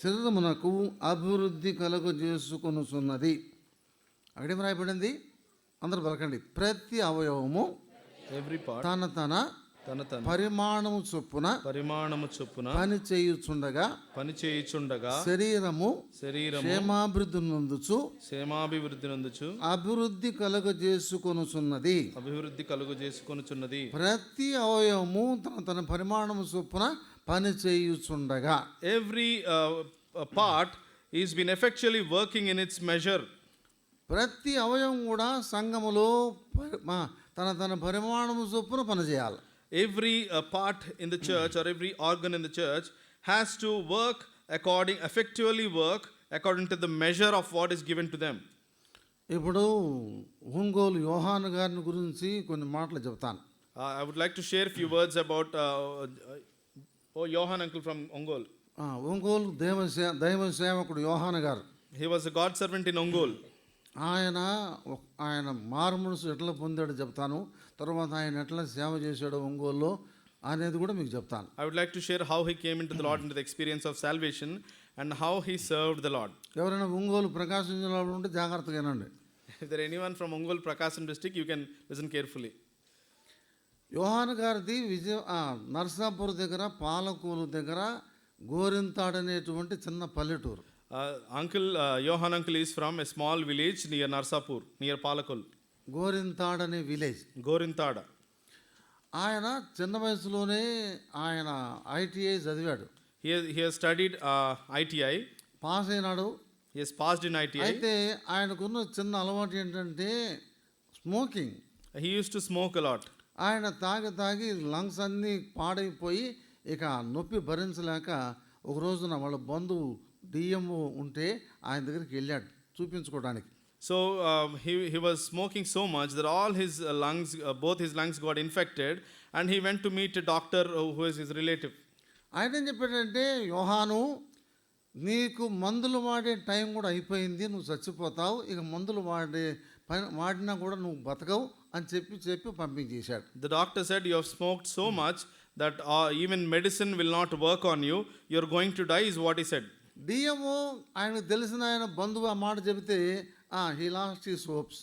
శరీరమునకు అభివృద్ధి కలుగజేసుకొనుచున్నది. అక్కడేం రాయబడింది? అందరూ పలకండి. ప్రతి అవయవము Every part తన తన పరిమాణము చొప్పున పని చేయుచుండగా శరీరము క్షేమాభివృద్ధి నందుచు అభివృద్ధి కలుగజేసుకొనుచున్నది. ప్రతి అవయవము తన పరిమాణము చొప్పున పని చేయుచుండగా. Every part is been effectually working in its measure. ప్రతి అవయవం కూడా సంఘములో తన పరిమాణము చొప్పున పనిచేయాలి. Every part in the church or every organ in the church has to effectively work according to the measure of what is given to them. ఇప్పుడు ఒంగోలు యోహాను గారిని గురించి కొన్ని మాటలు చెప్తాను. I would like to share a few words about Johan uncle from Ongol. Ongole దైవ సేవకుడు యోహాను గారు. He was a God servant in Ongol. ఆయన మారుమనసు ఎట్లా పొందాడో చెప్తాను, తర్వాత ఆయన ఎట్లా సేవ చేశాడో ఒంగోలులో అనేది కూడా మీకు చెప్తాను. I would like to share how he came into the Lord, into the experience of salvation and how he served the Lord. ఎవరైనా ఒంగోలు ప్రకాశం జిల్లాలో ఉంటే జాగ్రత్తగా వినండి. If there anyone from Ongol Prakasam district, you can listen carefully. యోహాను గారిది నర్సాపూర్ దగ్గర పాలకూరు దగ్గర గోరింతాడు అనేటువంటి చిన్న పల్లెటూరు. Johan uncle is from a small village near Narsapur, near Palakul. గోరింతాడు అనే విలేజ్. Gorintada. ఆయన చిన్న వయసులోనే ఆయన ITI చదివాడు. He has studied ITI. Pass అయినాడు. He has passed in ITI. అయితే ఆయనకున్న చిన్న అలవాటు ఏంటంటే smoking. He used to smoke a lot. ఆయన తాగి లంగ్స్ అన్నీ పాడైపోయి ఇక నొప్పి భరించలేక ఒక రోజున వాళ్ళ బంధువు డిఎంఓ ఉంటే ఆయన దగ్గరికి వెళ్ళాడు చూపించుకోవడానికి. So he was smoking so much that all his lungs, both his lungs got infected, and he went to meet a doctor who is his relative. ఆయన ఏం చెప్పాడంటే, యోహాను నీకు మందులు వాడే టైం కూడా అయిపోయింది, నువ్వు చచ్చిపోతావు, ఇక మందులు వాడినా కూడా నువ్వు బతకవు అని చెప్పి పంపించేశాడు. The doctor said, you have smoked so much that even medicine will not work on you, you are going to die, is what he said. DMO ఆయనకు తెలిసిన ఆయన బంధువు ఆ మాట చెబితే he lost his hopes.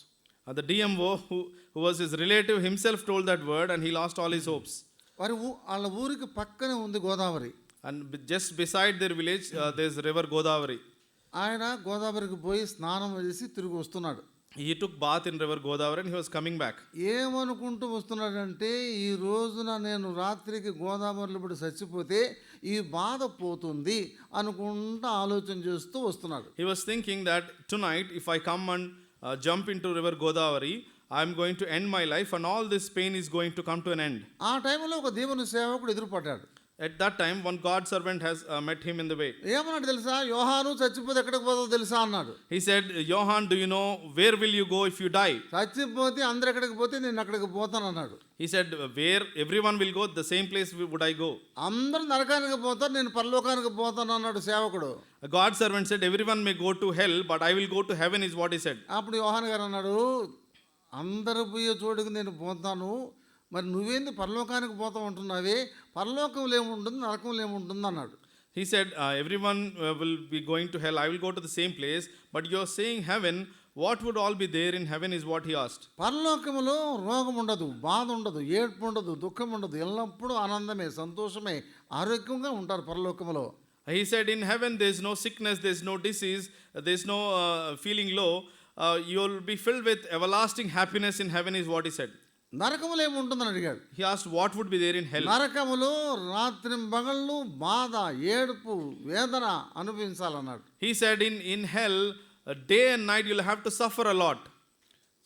The DMO who was his relative himself told that word, and he lost all his hopes. వాళ్ళ ఊరికి పక్కనే ఉంది Godavari. And just beside their village there is river Godavari. ఆయన గోదావరికి పోయి స్నానం చేసి తిరిగి వస్తున్నాడు. He took bath in river Godavari and he was coming back. ఏమనుకుంటూ వస్తున్నాడంటే ఈ రోజున నేను రాత్రికి గోదావరిలో పడి చచ్చిపోతే ఈ బాధ పోతుంది అనుకుంటూ ఆలోచన చేస్తూ వస్తున్నాడు. He was thinking that tonight if I come and jump into river Godavari, I am going to end my life and all this pain is going to come to an end. ఆ టైంలో ఒక దేవుని సేవకుడు ఎదురుపడ్డాడు. At that time, one God servant has met him in the way. ఏమన్నాడు తెలుసా? యోహాను చచ్చిపోతే ఎక్కడికి పోతావు తెలుసా అన్నాడు. He said, Johan, do you know where will you go if you die? చచ్చిపోతే అందరు ఎక్కడికి పోతే నేను అక్కడికి పోతాను అన్నాడు. He said, where everyone will go, the same place would I go. అందరూ నరకానికి పోతారు, నేను పరలోకానికి పోతాను అన్నాడు సేవకుడు. A God servant said, everyone may go to hell, but I will go to heaven is what he said. అప్పుడు యోహాను గారు అన్నాడు, అందరు పోయే చోటుకి నేను పోతాను, మరి నువ్వేంది పరలోకానికి పోతావు అంటున్నావే, పరలోకంలో ఏముంటుంది నరకంలో ఏముంటుంది అన్నాడు. He said, everyone will be going to hell, I will go to the same place, but you're saying heaven, what would all be there in heaven is what he asked. పరలోకములో రోగం ఉండదు, బాధ ఉండదు, ఏడ్పు ఉండదు, దుఃఖం ఉండదు, ఎల్లప్పుడూ ఆనందమే, సంతోషమే, ఆరోగ్యంగా ఉంటారు పరలోకములో. He said, in heaven there's no sickness, there's no disease, there's no feeling low, you'll be filled with everlasting happiness in heaven is what he said. నరకములో ఏముంటుందని అడిగాడు. He asked what would be there in hell. నరకములో రాత్రి పగళ్ళు బాధ, ఏడుపు, వేదన అనుభవించాలన్నాడు. He said, in hell day and night you'll have to suffer a lot.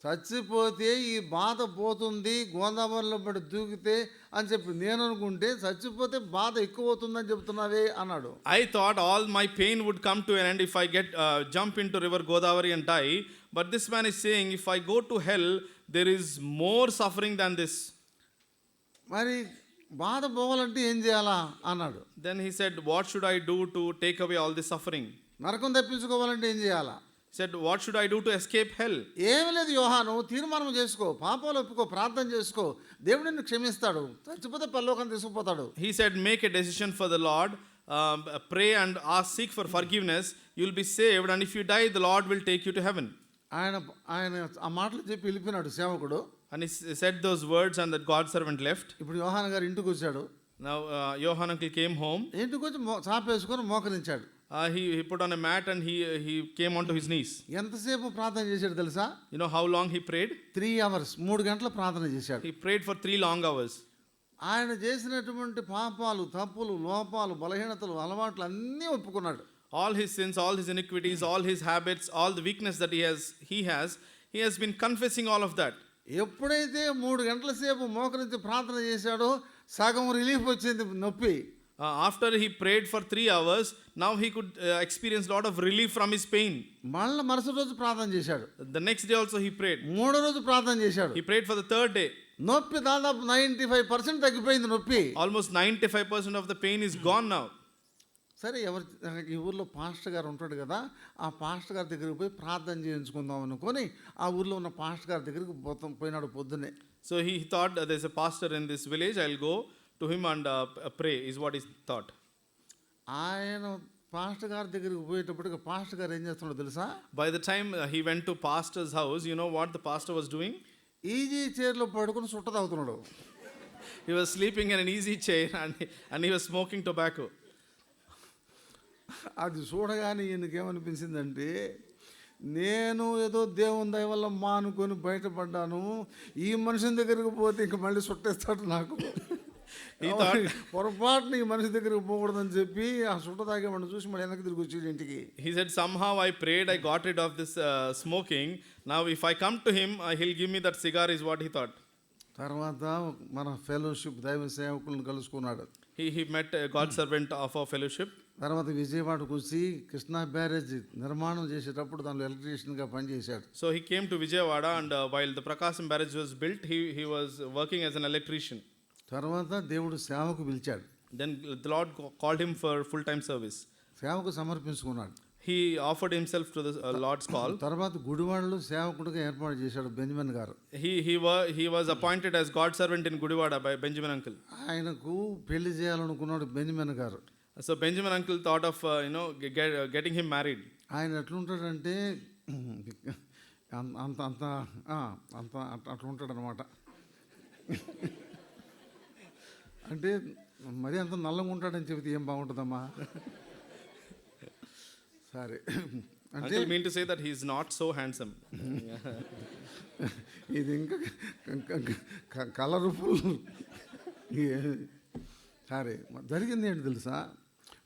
చచ్చిపోతే ఈ బాధ పోతుంది, గోదావరిలో పడి దూకితే అని చెప్పి నేను అనుకుంటే చచ్చిపోతే బాధ ఎక్కువ అవుతుందని చెప్తున్నావే అన్నాడు. I thought all my pain would come to an end if I jump into river Godavari and die, but this man is saying if I go to hell there is more suffering than this. మరి బాధ పోవాలంటే ఏం చేయాలా అన్నాడు. Then he said, what should I do to take away all this suffering? నరకం తప్పించుకోవాలంటే ఏం చేయాలా? He said, what should I do to escape hell? ఏమీ లేదు యోహాను, తీర్మానం చేసుకో, పాపాలు ఒప్పుకో, ప్రార్థన చేసుకో, దేవుడు నిన్ను క్షమిస్తాడు, చచ్చిపోతే పరలోకం తీసుకుపోతాడు. He said, make a decision for the Lord, pray and seek for forgiveness, you'll be saved, and if you die the Lord will take you to heaven. ఆయన ఆ మాటలు చెప్పి వెళ్ళిపోయినాడు సేవకుడు. And he said those words and that God servant left. ఇప్పుడు యోహాన్ గారు ఇంటికి వచ్చాడు. Now Johan uncle came home. ఇంటికి వచ్చి చాపేసుకొని మోకరించాడు. He put on a mat and he came onto his knees. ఎంతసేపు ప్రార్థన చేశాడు తెలుసా? You know how long he prayed? 3 hours, 3 గంటల ప్రార్థన చేశాడు. He prayed for 3 long hours. ఆయన చేసినటువంటి పాపాలు, తప్పులు, లోపాలు, బలహీనతలు, అలవాట్లు అన్నీ ఒప్పుకున్నాడు. All his sins, all his iniquities, all his habits, all the weakness that he has been confessing all of that. ఎప్పుడైతే 3 గంటల సేపు మోకరించి ప్రార్థన చేశాడో సగం రిలీఫ్ వచ్చింది నొప్పి. After he prayed for 3 hours, now he could experience a lot of relief from his pain. మళ్ళీ మరుసటి రోజు ప్రార్థన చేశాడు. The next day also he prayed. మూడో రోజు ప్రార్థన చేశాడు. He prayed for the 3rd day. నొప్పి దాదాపు 95% తగ్గిపోయింది నొప్పి. Almost 95% of the pain is gone now. సరే, ఈ ఊర్లో పాస్టర్ గారు ఉంటాడు కదా, ఆ పాస్టర్ గారి దగ్గరికి పోయి ప్రార్థన చేయించుకుందాం అనుకొని ఆ ఊర్లో ఉన్న పాస్టర్ గారి దగ్గరికి పోయినాడు పొద్దున్నే. So he thought there's a pastor in this village, I'll go to him and pray is what he thought. ఆయన పాస్టర్ గారి దగ్గరికి పోయేటప్పటికి పాస్టర్ గారు ఏం చేస్తున్నాడో తెలుసా? By the time he went to pastor's house, you know what the pastor was doing? Easy చైర్లో పడుకొని సుట్ట తాగుతున్నాడు. He was sleeping in an easy chair and he was smoking tobacco. అది చూడగానే ఈయనకేమనిపించిందంటే, నేను ఏదో దేవుని దయ వల్ల మానుకొని బయటపడ్డాను, ఈ మనిషిని దగ్గరికి పోతే ఇంక మళ్ళీ సుట్టేస్తాడు నాకు, పొరపాటున ఈ మనిషి దగ్గరికి పోకూడదని చెప్పి ఆ సుట్ట తాగేవాడిని చూసి మళ్ళీ వెనక్కి తిరిగి వచ్చేది ఇంటికి. He said, somehow I prayed, I got rid of this smoking. Now if I come to him, he'll give me that cigar is what he thought. తర్వాత మన ఫెలోషిప్ దైవ సేవకులను కలుసుకున్నాడు. He met a God servant of our fellowship. తర్వాత విజయవాడకు వచ్చి కృష్ణా బ్యారేజ్ నిర్మాణం చేసేటప్పుడు దానిలో ఎలక్ట్రీషియన్గా పనిచేశాడు. So he came to Vijayawada and while the Prakasam barrage was built, he was working as an electrician. తర్వాత దేవుడు సేవకు పిలిచాడు. Then the Lord called him for full-time service. సేవకు సమర్పించుకున్నాడు. He offered himself to the Lord's call. తర్వాత గుడివాడలో సేవకుడిగా ఏర్పాటు చేశాడు బెంజమిన్ గారు. He was appointed as God servant in Gudivada by Benjamin uncle. ఆయనకు పెళ్లి చేయాలనుకున్నాడు బెంజమిన్ గారు. So Benjamin uncle thought of getting him married. ఆయన ఎట్లుంటాడంటే అంత అంత అంత అట్లా ఉంటాడు అనమాట. అంటే మరీ అంత నల్లగా ఉంటాడని చెబితే ఏం బాగుంటుందమ్మా. సరే, Uncle mean to say that he is not so handsome. ఇది ఇంకా కలర్ఫుల్. సరే, జరిగింది ఏంటి తెలుసా?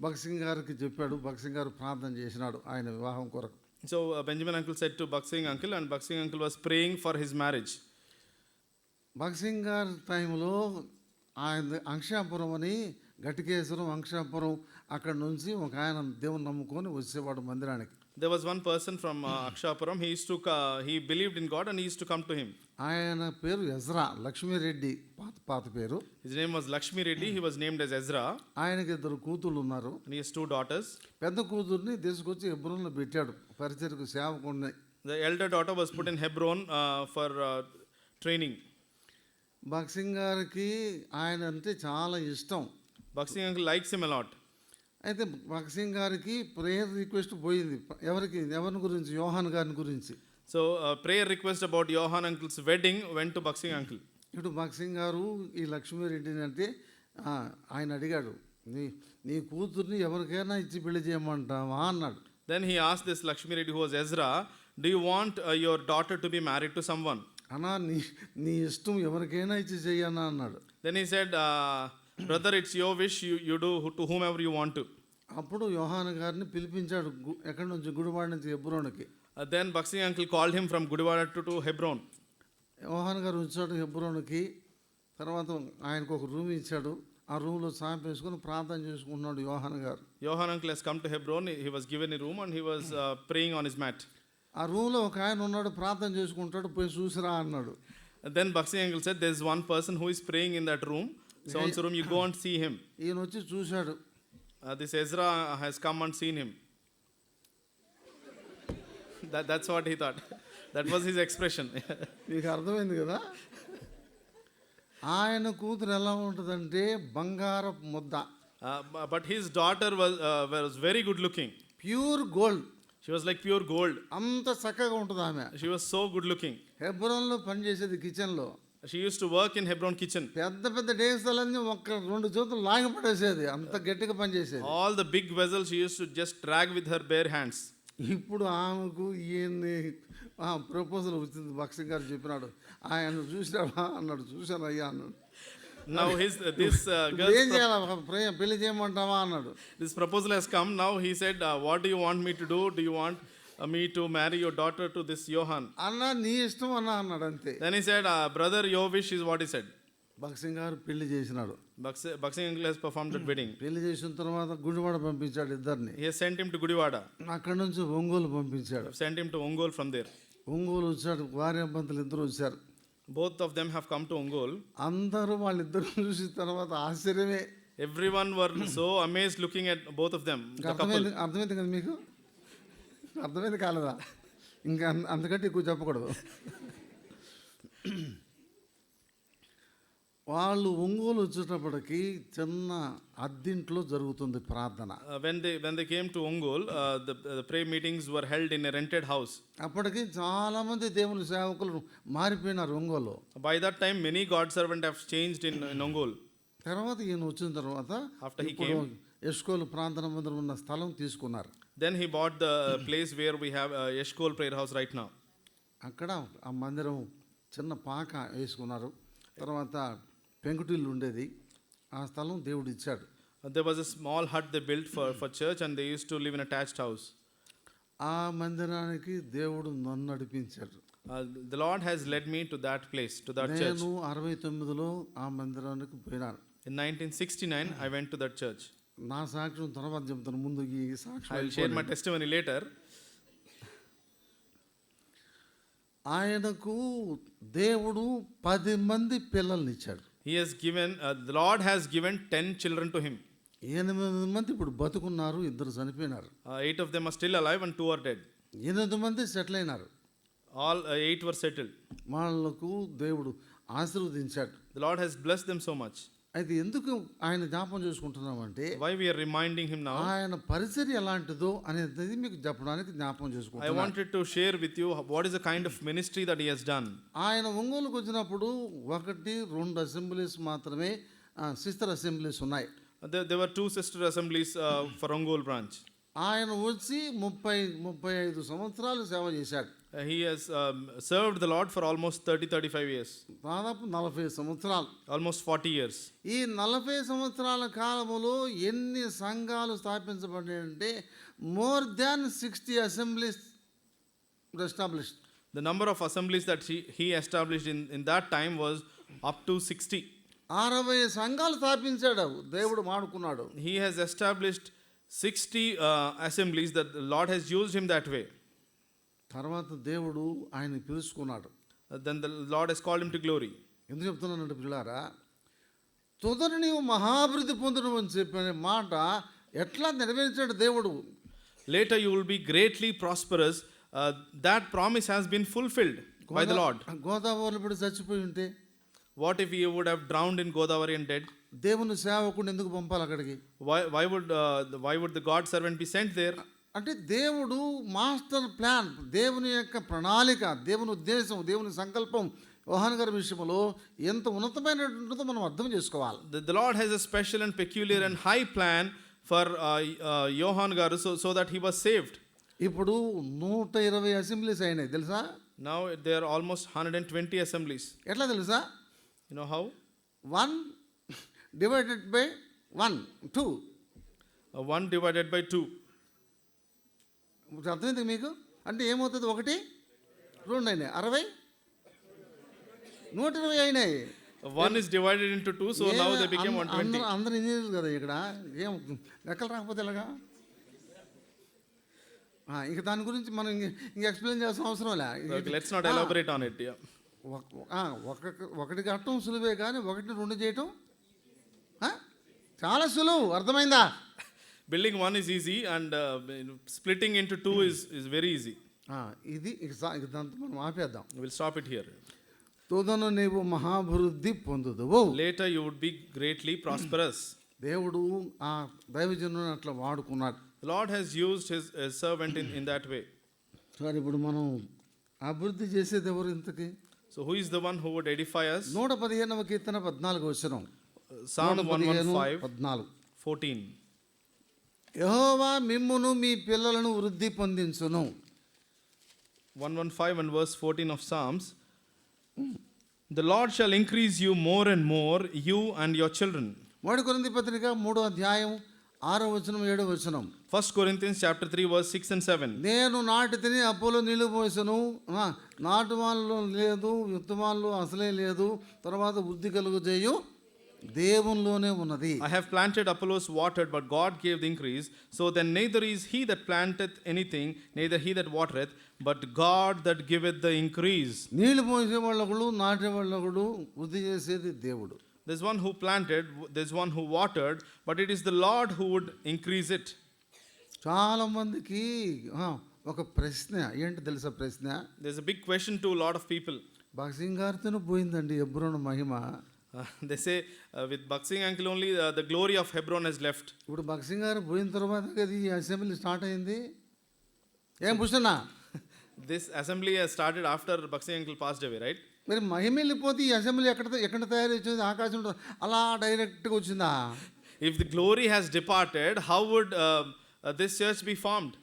భగత్ సింగ్ గారికి చెప్పాడు, భగత్ సింగ్ గారు ప్రార్థన చేసినాడు ఆయన వివాహం కొరకు. So Benjamin uncle said to Bhakt Singh uncle, and Bhakt Singh uncle was praying for his marriage. Bhagat Singh గారి టైంలో ఆయన అంక్షాపురం అని, ఘటికేశ్వరం, అంక్షాపురం, అక్కడ నుంచి ఒక ఆయన దేవుని నమ్ముకొని వచ్చేవాడు మందిరానికి. There was one person from Akshapuram. He believed in God and he used to come to him. ఆయన పేరు ఎజ్రా, లక్ష్మీరెడ్డి పాత పేరు. His name was Lakshmi Reddy. He was named as Ezra. ఆయనకి 2 కూతుళ్ళు ఉన్నారు. And he has 2 daughters. పెద్ద కూతుర్ని తీసుకొచ్చి హెబ్రోన్లో పెట్టాడు పరిచర్కు, సేవకుడిని. The elder daughter was put in Hebron for training. Bhagat Singh గారికి ఆయన అంటే చాలా ఇష్టం. Bhakt Singh uncle likes him a lot. అయితే భగత్ సింగ్ గారికి ప్రేయర్ రిక్వెస్ట్ పోయింది. ఎవరి గురించి? యోహాన్ గారిని గురించి. So prayer request about Johan uncle's wedding went to Bhakt Singh uncle. ఇటు భగత్ సింగ్ గారు ఈ లక్ష్మీరెడ్డిని అంటే ఆయన అడిగాడు, నీ కూతుర్ని ఎవరికైనా ఇచ్చి పెళ్లి చేయమంటావా అన్నాడు. Then he asked this Lakshmi Reddy, who was Ezra, do you want your daughter to be married to someone? అన్నా నీ ఇష్టం, ఎవరికైనా ఇచ్చి చెయ్యన్నా అన్నాడు. Then he said, brother, it's your wish, you do to whomever you want to. అప్పుడు యోహాన్ గారిని పిలిపించాడు, ఎక్కడి నుంచి? గుడివాడ నుంచి హెబ్రోన్కి. Then Bhakt Singh uncle called him from Gudivada to Hebron. యోహాన్ గారు వచ్చాడు హెబ్రోన్కి. తర్వాత ఆయనకు ఒక రూమ్ ఇచ్చాడు. ఆ రూమ్లో చాపేసుకొని ప్రార్థన చేసుకున్నాడు యోహాన్ గారు. Johan uncle has come to Hebron. He was given a room and he was praying on his mat. ఆ రూమ్లో ఒక ఆయన ఉన్నాడు, ప్రార్థన చేసుకుంటాడు, పోయి చూసిరా అన్నాడు. Then Bhakt Singh uncle said, there's one person who is praying in that room. So in the room, you go and see him. ఈయన వచ్చి చూశాడు. This Ezra has come and seen him. That's what he thought. That was his expression. మీకు అర్థమైంది కదా? ఆయన కూతురు ఎలా ఉంటుందంటే బంగారపు ముద్ద. But his daughter was very good looking. Pure gold. She was like pure gold. అంత చక్కగా ఉంటుంది ఆమె. She was so good looking. హెబ్రోన్లో పనిచేసేది కిచెన్లో. She used to work in Hebron kitchen. పెద్ద పెద్ద డేసాలన్నీ 2 చేతులు లాగి పడేసేది, అంత గట్టిగా పనిచేసేది. All the big vessels she used to just drag with her bare hands. ఇప్పుడు ఆమెకు ఈయన్ని ప్రపోజల్ వచ్చింది. భగత్ సింగ్ గారు చెప్పినాడు, ఆయన చూసినావా అన్నాడు. చూశాను అయ్యా అన్నాడు. Now this girl, ఏం చేయాలి, పెళ్లి చేయమంటావా అన్నాడు. this proposal has come. Now he said, what do you want me to do? Do you want me to marry your daughter to this Johan? అన్నా నీ ఇష్టం అన్నా అన్నాడు అంతే. Then he said, brother, your wish is what he said. Bhagat Singh గారు పెళ్లి చేసినాడు. Bhakt Singh uncle has performed that wedding. పెళ్లి చేసిన తర్వాత గుడివాడ పంపించాడు ఇద్దరిని. He has sent him to Gudivada. అక్కడ నుంచి ఒంగోలు పంపించాడు. Sent him to Ongole from there. Ongole వచ్చాడు, భార్యాభర్తలు ఇద్దరు వచ్చారు. Both of them have come to Ongole. అందరూ వాళ్ళిద్దరు చూసిన తర్వాత ఆశ్చర్యమే. Everyone were so amazed looking at both of them. The couple. అర్థమైంది కదా మీకు? అర్థమైంది కాలేదా? ఇంకా అంతకంటే ఎక్కువ చెప్పకూడదు. వాళ్ళు ఒంగోలు వచ్చేటప్పటికి చిన్న అద్దింట్లో జరుగుతుంది ప్రార్థన. When they came to Ongole, the prayer meetings were held in a rented house. అప్పటికి చాలా మంది దేవుని సేవకులు మారిపోయినారు Ongole. By that time, many God servants have changed in Ongole. తర్వాత ఈయన వచ్చిన తర్వాత After he ఇప్పుడు came, ఎస్కోలు ప్రార్థన మందిరం ఉన్న స్థలం తీసుకున్నారు. then he bought the place where we have Eshkol prayer house right now. అక్కడ ఆ మందిరం చిన్న పాక వేసుకున్నారు. తర్వాత పెంకుటిల్లు ఉండేది, ఆ స్థలం దేవుడు ఇచ్చాడు. There was a small hut they built for church, and they used to live in a attached house. ఆ మందిరానికి దేవుడు నన్ను నడిపించాడు. The Lord has led me to that place, to that church. నేను 69లో ఆ మందిరానికి పోయినాను. In 1969, I went to that church. నా సాక్ష్యం తర్వాత చెప్తాను, ముందు ఈ I will సాక్ష్యం. share my testimony later. ఆయనకు దేవుడు 10 మంది పిల్లల్ని ఇచ్చాడు. He has given, the Lord has given 10 children to him. 8 మంది ఇప్పుడు బతుకున్నారు, 2 చనిపోయినారు. 8 of them are still alive and 2 are dead. 8 మంది సెటిల్ అయినారు. All 8 were settled. వాళ్ళకు దేవుడు ఆశీర్వదించాడు. The Lord has blessed them so much. అయితే ఎందుకు ఆయన జ్ఞాపకం చేసుకుంటున్నామంటే, Why we are reminding him now? ఆయన పరిచర్య ఎలాంటిదో అనేది మీకు చెప్పడానికి జ్ఞాపకం I చేసుకుంటున్నాను. wanted to share with you what is the kind of ministry that he has done. ఆయన ఒంగోలుకు వచ్చినప్పుడు 1-2 అసెంబ్లీస్ మాత్రమే, సిస్టర్ అసెంబ్లీస్ ఉన్నాయి. There were 2 sister assemblies for Ongole branch. ఆయన వచ్చి 35 సంవత్సరాలు సేవ చేశాడు. He has served the Lord for almost 30-35 years, దాదాపు 40 సంవత్సరాలు. almost 40 years. ఈ 40 సంవత్సరాల కాలములో ఎన్ని సంఘాలు స్థాపించబడ్డాయంటే more than 60 assemblies established. The number of assemblies that he established in that time was up to 60. 60 సంఘాలు స్థాపించాడు, దేవుడు వాడుకున్నాడు. He has established 60 assemblies that the Lord has used him that way. తర్వాత దేవుడు ఆయన పిలుచుకున్నాడు. Then the Lord has called him to glory. ఎందుకు చెప్తున్నానంటే పిల్లారా, తుదను నీవు మహాభివృద్ధి పొందడం అని చెప్పిన మాట ఎట్లా నెరవేర్చాడు దేవుడు. Later you will be greatly prosperous. That promise has been fulfilled by the Lord. గోదావరిలో పడి చచ్చిపోయి ఉంటే What if he would have drowned in Godavari and dead? దేవుని సేవకుడు ఎందుకు పంపాలి అక్కడికి? Why would the God servant be sent there? అంటే దేవుడు మాస్టర్ ప్లాన్, దేవుని యొక్క ప్రణాళిక, దేవుని ఉద్దేశం, దేవుని సంకల్పం యోహాను గారి విషయంలో ఎంత ఉన్నతమైనటువంటిదో మనం అర్థం చేసుకోవాలి. The Lord has a special and peculiar and high plan for Johan Garu so that he was saved. ఇప్పుడు 120 అసెంబ్లీస్ అయినాయి తెలుసా? Now there are almost 120 assemblies. ఎట్లా తెలుసా? You know how? 1 divided by 1, 2. 1 divided by 2. అర్థమైంది మీకు? అంటే ఏమవుతుంది? 1, 2 అయినాయి, 60, 120 అయినాయి. 1 is divided into 2, so now they became 120. అందరు ఇంజనీర్లు కదా ఇక్కడ, ఏం లెక్కలు రాకపోతే ఎలాగా? ఇంక దాని గురించి మనం ఇంక ఎక్స్ప్లెయిన్ చేయాల్సిన అవసరం లే. Let's not elaborate on it. Yeah. ఒకటి కట్టడం సులువే కానీ 1, 2 చేయటం చాలా సులువు. అర్థమైందా? Building 1 is easy and splitting into 2 is very easy. ఇది ఇదంతా మనం ఆపేద్దాం. We'll stop it here. తుదను నీవు మహాభివృద్ధి పొందుదువు. Later you would be greatly prosperous. దేవుడు ఆ దైవజనుని అట్లా వాడుకున్నాడు. The Lord has used his servant in that way. సరే, ఇప్పుడు మనం అభివృద్ధి చేసేది ఎవరు ఇంతకి? So who is the one who would edify us? 115వ కీర్తన 14వ వచనం. Psalm 115, 14. యెహోవా మిమ్మును మీ పిల్లలను వృద్ధి పొందించును. 115 and verse 14 of Psalms. The Lord shall increase you more and more, you and your children. 1 కొరింథీ పత్రిక 3వ అధ్యాయం 6వ వచనం 7వ వచనం. 1 Corinthians chapter 3 verse 6 and 7. నేను నాటితిని, అపోలో నీళ్లు పోసెను, నాటు వాళ్ళు లేదు, విత్తు అసలే లేదు, తర్వాత వృద్ధి కలుగజేయు దేవునిలోనే ఉన్నది. I have planted, Apollos watered, but God gave the increase. So then neither is he that planteth anything, neither he that watereth, but God that giveth the increase. నీళ్లు పోసే వాళ్ళకుడు, నాటే వాళ్ళకుడు, వృద్ధి చేసేది దేవుడు. There's one who planted, there's one who watered, but it is the Lord who would increase it. చాలా మందికి ఒక ప్రశ్న ఏంటి తెలుసా? ప్రశ్న, There's a big question to a lot of people. భక్సింగ్ గారితోనే పోయిందండి హెబ్రోను మహిమ. They say with Baksing uncle only the glory of Hebron has left. ఇప్పుడు భక్సింగ్ గారు పోయిన తర్వాత కదా ఈ అసెంబ్లీ స్టార్ట్ అయింది. ఏం పుష్ణనా? This assembly has started after Baksing uncle passed away, right? మరి మహిమ వెళ్ళిపోతే ఈ అసెంబ్లీ ఎక్కడ తయారు వచ్చింది? ఆకాశం అలా డైరెక్ట్గా వచ్చిందా? If the glory has departed, how would this church be formed?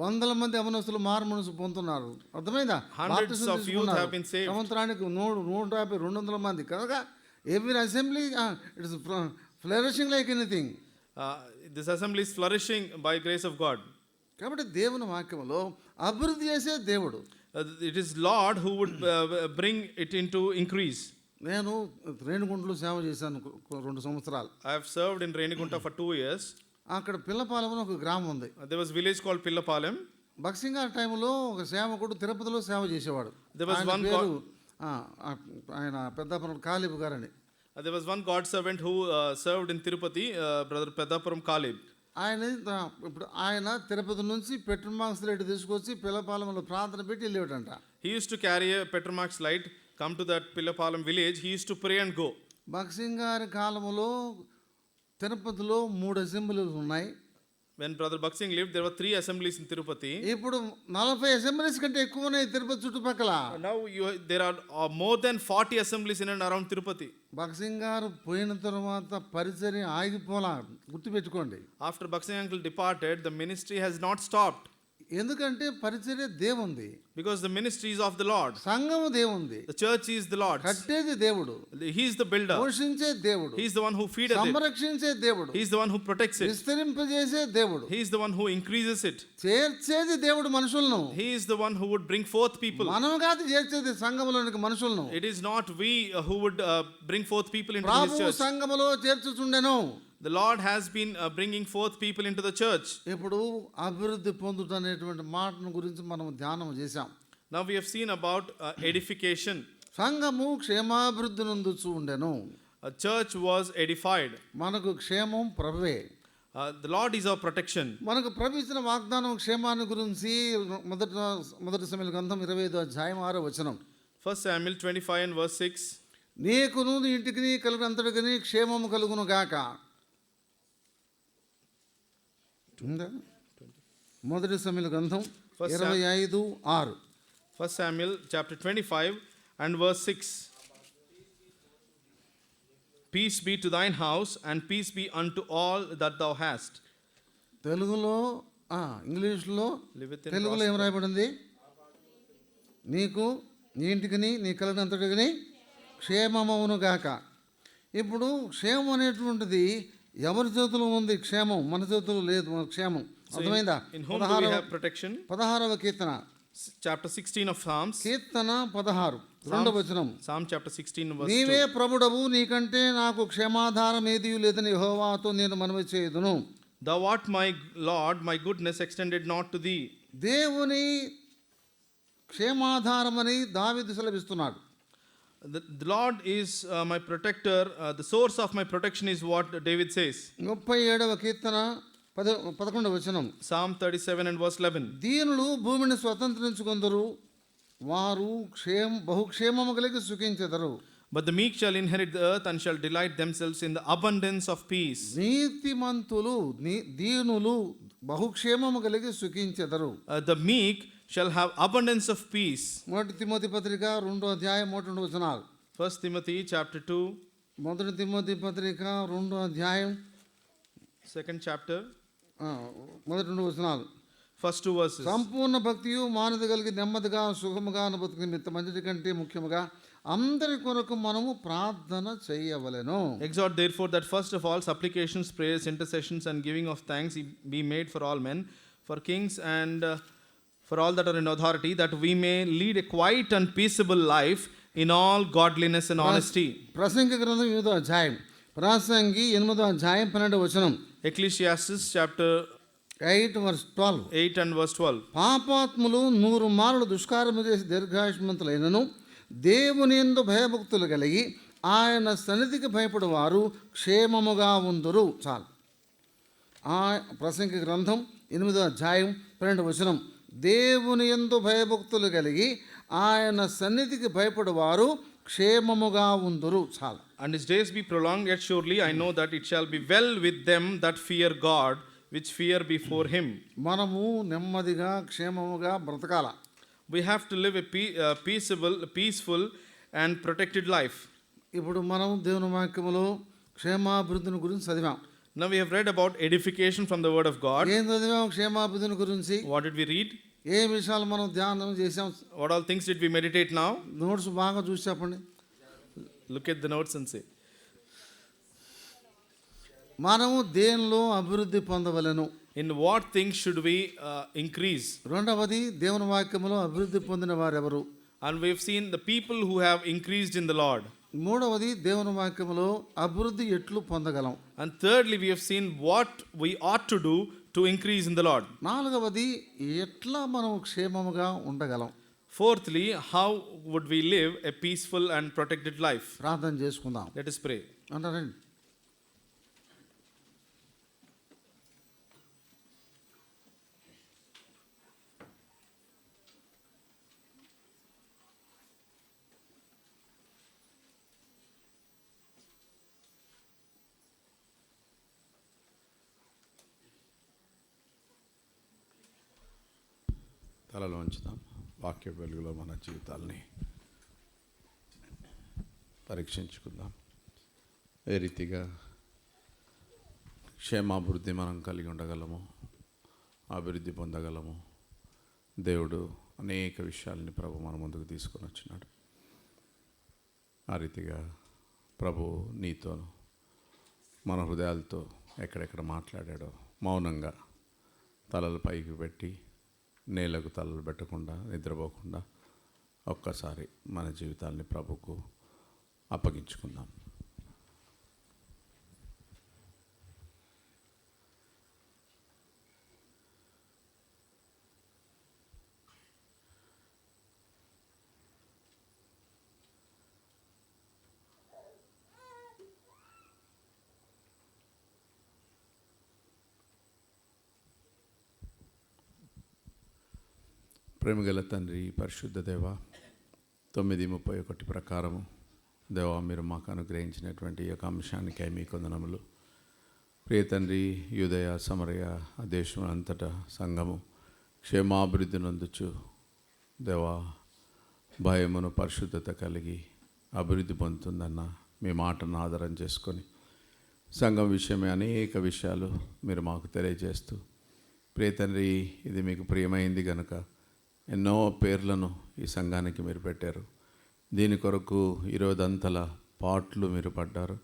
100 మంది యవనస్తులు మారు మనసు పొందుతున్నారు. అర్థమైందా? Hundreds of youth have been saved. సంవత్సరానికి 150, 200 మంది కనుక every assembly it is flourishing like anything. This assembly is flourishing by grace of God. కాబట్టి దేవుని వాక్యంలో అభివృద్ధి చేసే దేవుడు. It is Lord who would bring it into increase. నేను రేణిగుంటలో సేవ చేశాను 2 సంవత్సరాలు. I have served in Renigunta for 2 years. అక్కడ పిల్లపాలెం అని ఒక గ్రామం ఉంది. There was a village called Pillapalem. భక్సింగ్ గారి టైంలో ఒక సేవకుడు తిరుపతిలో సేవ చేసేవాడు. There was one ఆయన పెద్దాపురం కాలిబ్ గారని. There was one God servant who served in Tirupati, brother Pedapuram Kalib. ఇప్పుడు ఆయన తిరుపతి నుంచి పెట్రోమాక్స్ లైట్ తీసుకొచ్చి పిల్లపాలెంలో ప్రార్థన పెట్టి వెళ్ళేవాడంట. He used to carry a Petromax light, come to that Pillapalam village. He used to pray and go. భక్సింగ్ గారి కాలంలో తిరుపతిలో 3 అసెంబ్లీలు ఉన్నాయి. when Brother Baksing lived, there were 3 assemblies in Tirupati. ఇప్పుడు 40 అసెంబ్లీస్ కంటే ఎక్కువ ఉన్నాయి తిరుపతి చుట్టుపక్కల. Now there are more than 40 assemblies in and around Tirupati. భక్సింగ్ గారు పోయిన తర్వాత పరిచర్య ఆగిపోలా, గుర్తుపెట్టుకోండి. After Baksing uncle departed, the ministry has not stopped. ఎందుకంటే పరిచర్య దేవుంది, Because the ministry is of the Lord. సంఘము దేవుంది, The church is the Lord's. కట్టేది దేవుడు, He is the builder. పోషించే దేవుడు, He is the one who feedeth it. సంరక్షించే దేవుడు, He is the one who protects it. విస్తరింపజేసే దేవుడు, He is the one who increases it. చేర్చేది దేవుడు మనుషులను. He is the one who would bring forth people. మనము కాదు చేర్చేది సంఘములోనికి మనుషులను. It is not we who would bring forth people into His Prabhu church. సంఘములో చేర్చుచుండెను. The Lord has been bringing forth people into the church. ఇప్పుడు అభివృద్ధి పొందుట అనేటువంటి మాటను గురించి మనం ధ్యానం చేశాం. Now we have seen about edification. సంఘము క్షేమాభివృద్ధి నొందుచు ఉండెను. A church was edified. మనకు క్షేమం ప్రభువే. The Lord is our protection. మనకు ప్రభు ఇచ్చిన వాగ్దానం క్షేమాన్ని గురించి మొదటి సమయాల గ్రంథం 25వ అధ్యాయం 6వ వచనం. 1 Samuel 25 and verse 6. నీకును నీ ఇంటికి కలుగునంతటికి క్షేమము కలుగును గాక. మొదటి సమయాల గ్రంథం 25:6. 1 Samuel chapter 25 and verse 6. Peace be to thine house, and peace be unto all that thou hast. తెలుగులో ఇంగ్లీష్లో Liveth in తెలుగులో ఏం రాయబడింది? నీకు నీ ఇంటికి నీ కలిగినంతటికి క్షేమమవును గాక. ఇప్పుడు క్షేమం అనేటువంటిది ఎవరి చేతిలో ఉంది? క్షేమం మన చేతిలో లేదు. మన క్షేమం అర్థమైందా? In whom do we have protection? 16వ Keerthana, Chapter 16 of Psalms. కీర్తన 16 2వ వచనం. Psalm chapter 16 verse 2. నీవే ప్రభుడవు, నీకంటే నాకు క్షేమాధారం ఏదీ లేదని యెహోవాతో నేను మనవి చేయుదును. Thou art my Lord, my goodness extended not to thee. దేవుని క్షేమాధారమని దావీదు సెలవిస్తున్నాడు. The Lord is my protector. The source of my protection is what David says. 37వ కీర్తన 11వ వచనం. Psalm 37 and verse 11. దీనులు భూమిని స్వతంత్రించుకొందరు, వారు బహుక్షేమము కలిగి సుఖించెదరు. But the meek shall inherit the earth and shall delight themselves in the abundance of peace. నీతిమంతులు దీనులు బహుక్షేమము కలిగి సుఖించెదరు. The meek shall have abundance of peace. మొదటి తిమోతి పత్రిక 2వ అధ్యాయం 1 వచనాలు. 1 Timothy chapter 2, మొదటి తిమోతి పత్రిక 2వ అధ్యాయం 2nd chapter, మొదటి 2 వచనాలు. first 2 verses. సంపూర్ణ భక్తియు మానది కలిగి నెమ్మదిగా సుఖముగా బతుకు నిమిత్తం మంచిది కంటే ముఖ్యముగా అందరి కొరకు మనము ప్రార్థన చేయవలెను. Exhort therefore that first of all supplications, prayers, intercessions and giving of thanks be made for all men, for kings and for all that are in authority, that we may lead a quiet and peaceable life in all godliness and honesty. ప్రసంగి గ్రంథం 8వ అధ్యాయం, ప్రసంగి 8వ అధ్యాయం 12వ వచనం. Ecclesiastes chapter 8 verse 12. 8 and verse 12. పాపాత్ములు 100 మార్లు దుష్కార్యము చేసి దీర్ఘాయుష్మంతులైనను దేవుని యందు భయభక్తులు కలిగి ఆయన సన్నిధికి భయపడువారు క్షేమముగా ఉందురు. చాలు. ప్రసంగి గ్రంథం 8వ అధ్యాయం 12వ వచనం. దేవుని యందు భయభక్తులు కలిగి ఆయన సన్నిధికి భయపడువారు క్షేమముగా ఉందురు. చాలు. And his days be prolonged, yet surely I know that it shall be well with them that fear God, which fear before him. మనము నెమ్మదిగా క్షేమముగా బ్రతకాల. We have to live a peaceful and protected life. ఇప్పుడు మనం దేవుని వాక్యములో క్షేమాభివృద్ధిని గురించి చదివాం. Now we have read about edification from the word of God. ఏం చదివాం క్షేమాభివృద్ధిని గురించి? What did we read? ఏ విషయాలు మనం ధ్యానం చేసాం? What all things did we meditate now? Notes బాగా చూసి చెప్పండి. Look at the notes and say. మనము దేనిలో అభివృద్ధి పొందవలెను? In what things should we increase? రెండవది దేవుని వాక్యములో అభివృద్ధి పొందిన వారెవరు? And we have seen the people who have increased in the Lord. మూడవది దేవుని వాక్యములో అభివృద్ధి ఎట్లు పొందగలం? And thirdly, we have seen what we ought to do to increase in the Lord. నాలుగవది ఎట్లా మనం క్షేమముగా ఉండగలం? Fourthly, how would we live a peaceful and protected life? ప్రార్థన చేసుకుందాం. Let us pray. అంటారండి. తలలో ఉంచుదాం. వాక్య వెలుగులో మన జీవితాల్ని పరీక్షించుకుందాం. ఏ రీతిగా క్షేమాభివృద్ధి మనం కలిగి ఉండగలము, అభివృద్ధి పొందగలము. దేవుడు అనేక విషయాల్ని ప్రభు మన ముందుకు తీసుకొని వచ్చినాడు. ఆ రీతిగా ప్రభు నీతోను మన హృదయాలతో ఎక్కడెక్కడ మాట్లాడాడో మౌనంగా తలలు పైకి పెట్టి నేలకు తలలు పెట్టకుండా నిద్రపోకుండా ఒక్కసారి మన జీవితాల్ని ప్రభుకు అప్పగించుకుందాం. ప్రేమగల తండ్రి, పరిశుద్ధ దేవ, 9:31 ప్రకారము దేవ మీరు మాకు అనుగ్రహించినటువంటి ఈ యొక్క అంశానికై మీ కొందనములు. ప్రియ తండ్రి, యూదయ సమరయ ఆ దేశం అంతటా సంఘము క్షేమాభివృద్ధి నొందుచు దేవ భయమును పరిశుద్ధత కలిగి అభివృద్ధి పొందుతుందన్న మీ మాటను ఆధారం చేసుకొని సంఘం విషయమే అనేక విషయాలు మీరు మాకు తెలియజేస్తూ, ప్రియ తండ్రి ఇది మీకు ప్రియమైంది కనుక ఎన్నో పేర్లను ఈ సంఘానికి మీరు పెట్టారు. దీని కొరకు 20 అంతల పాటలు మీరు పడ్డారు.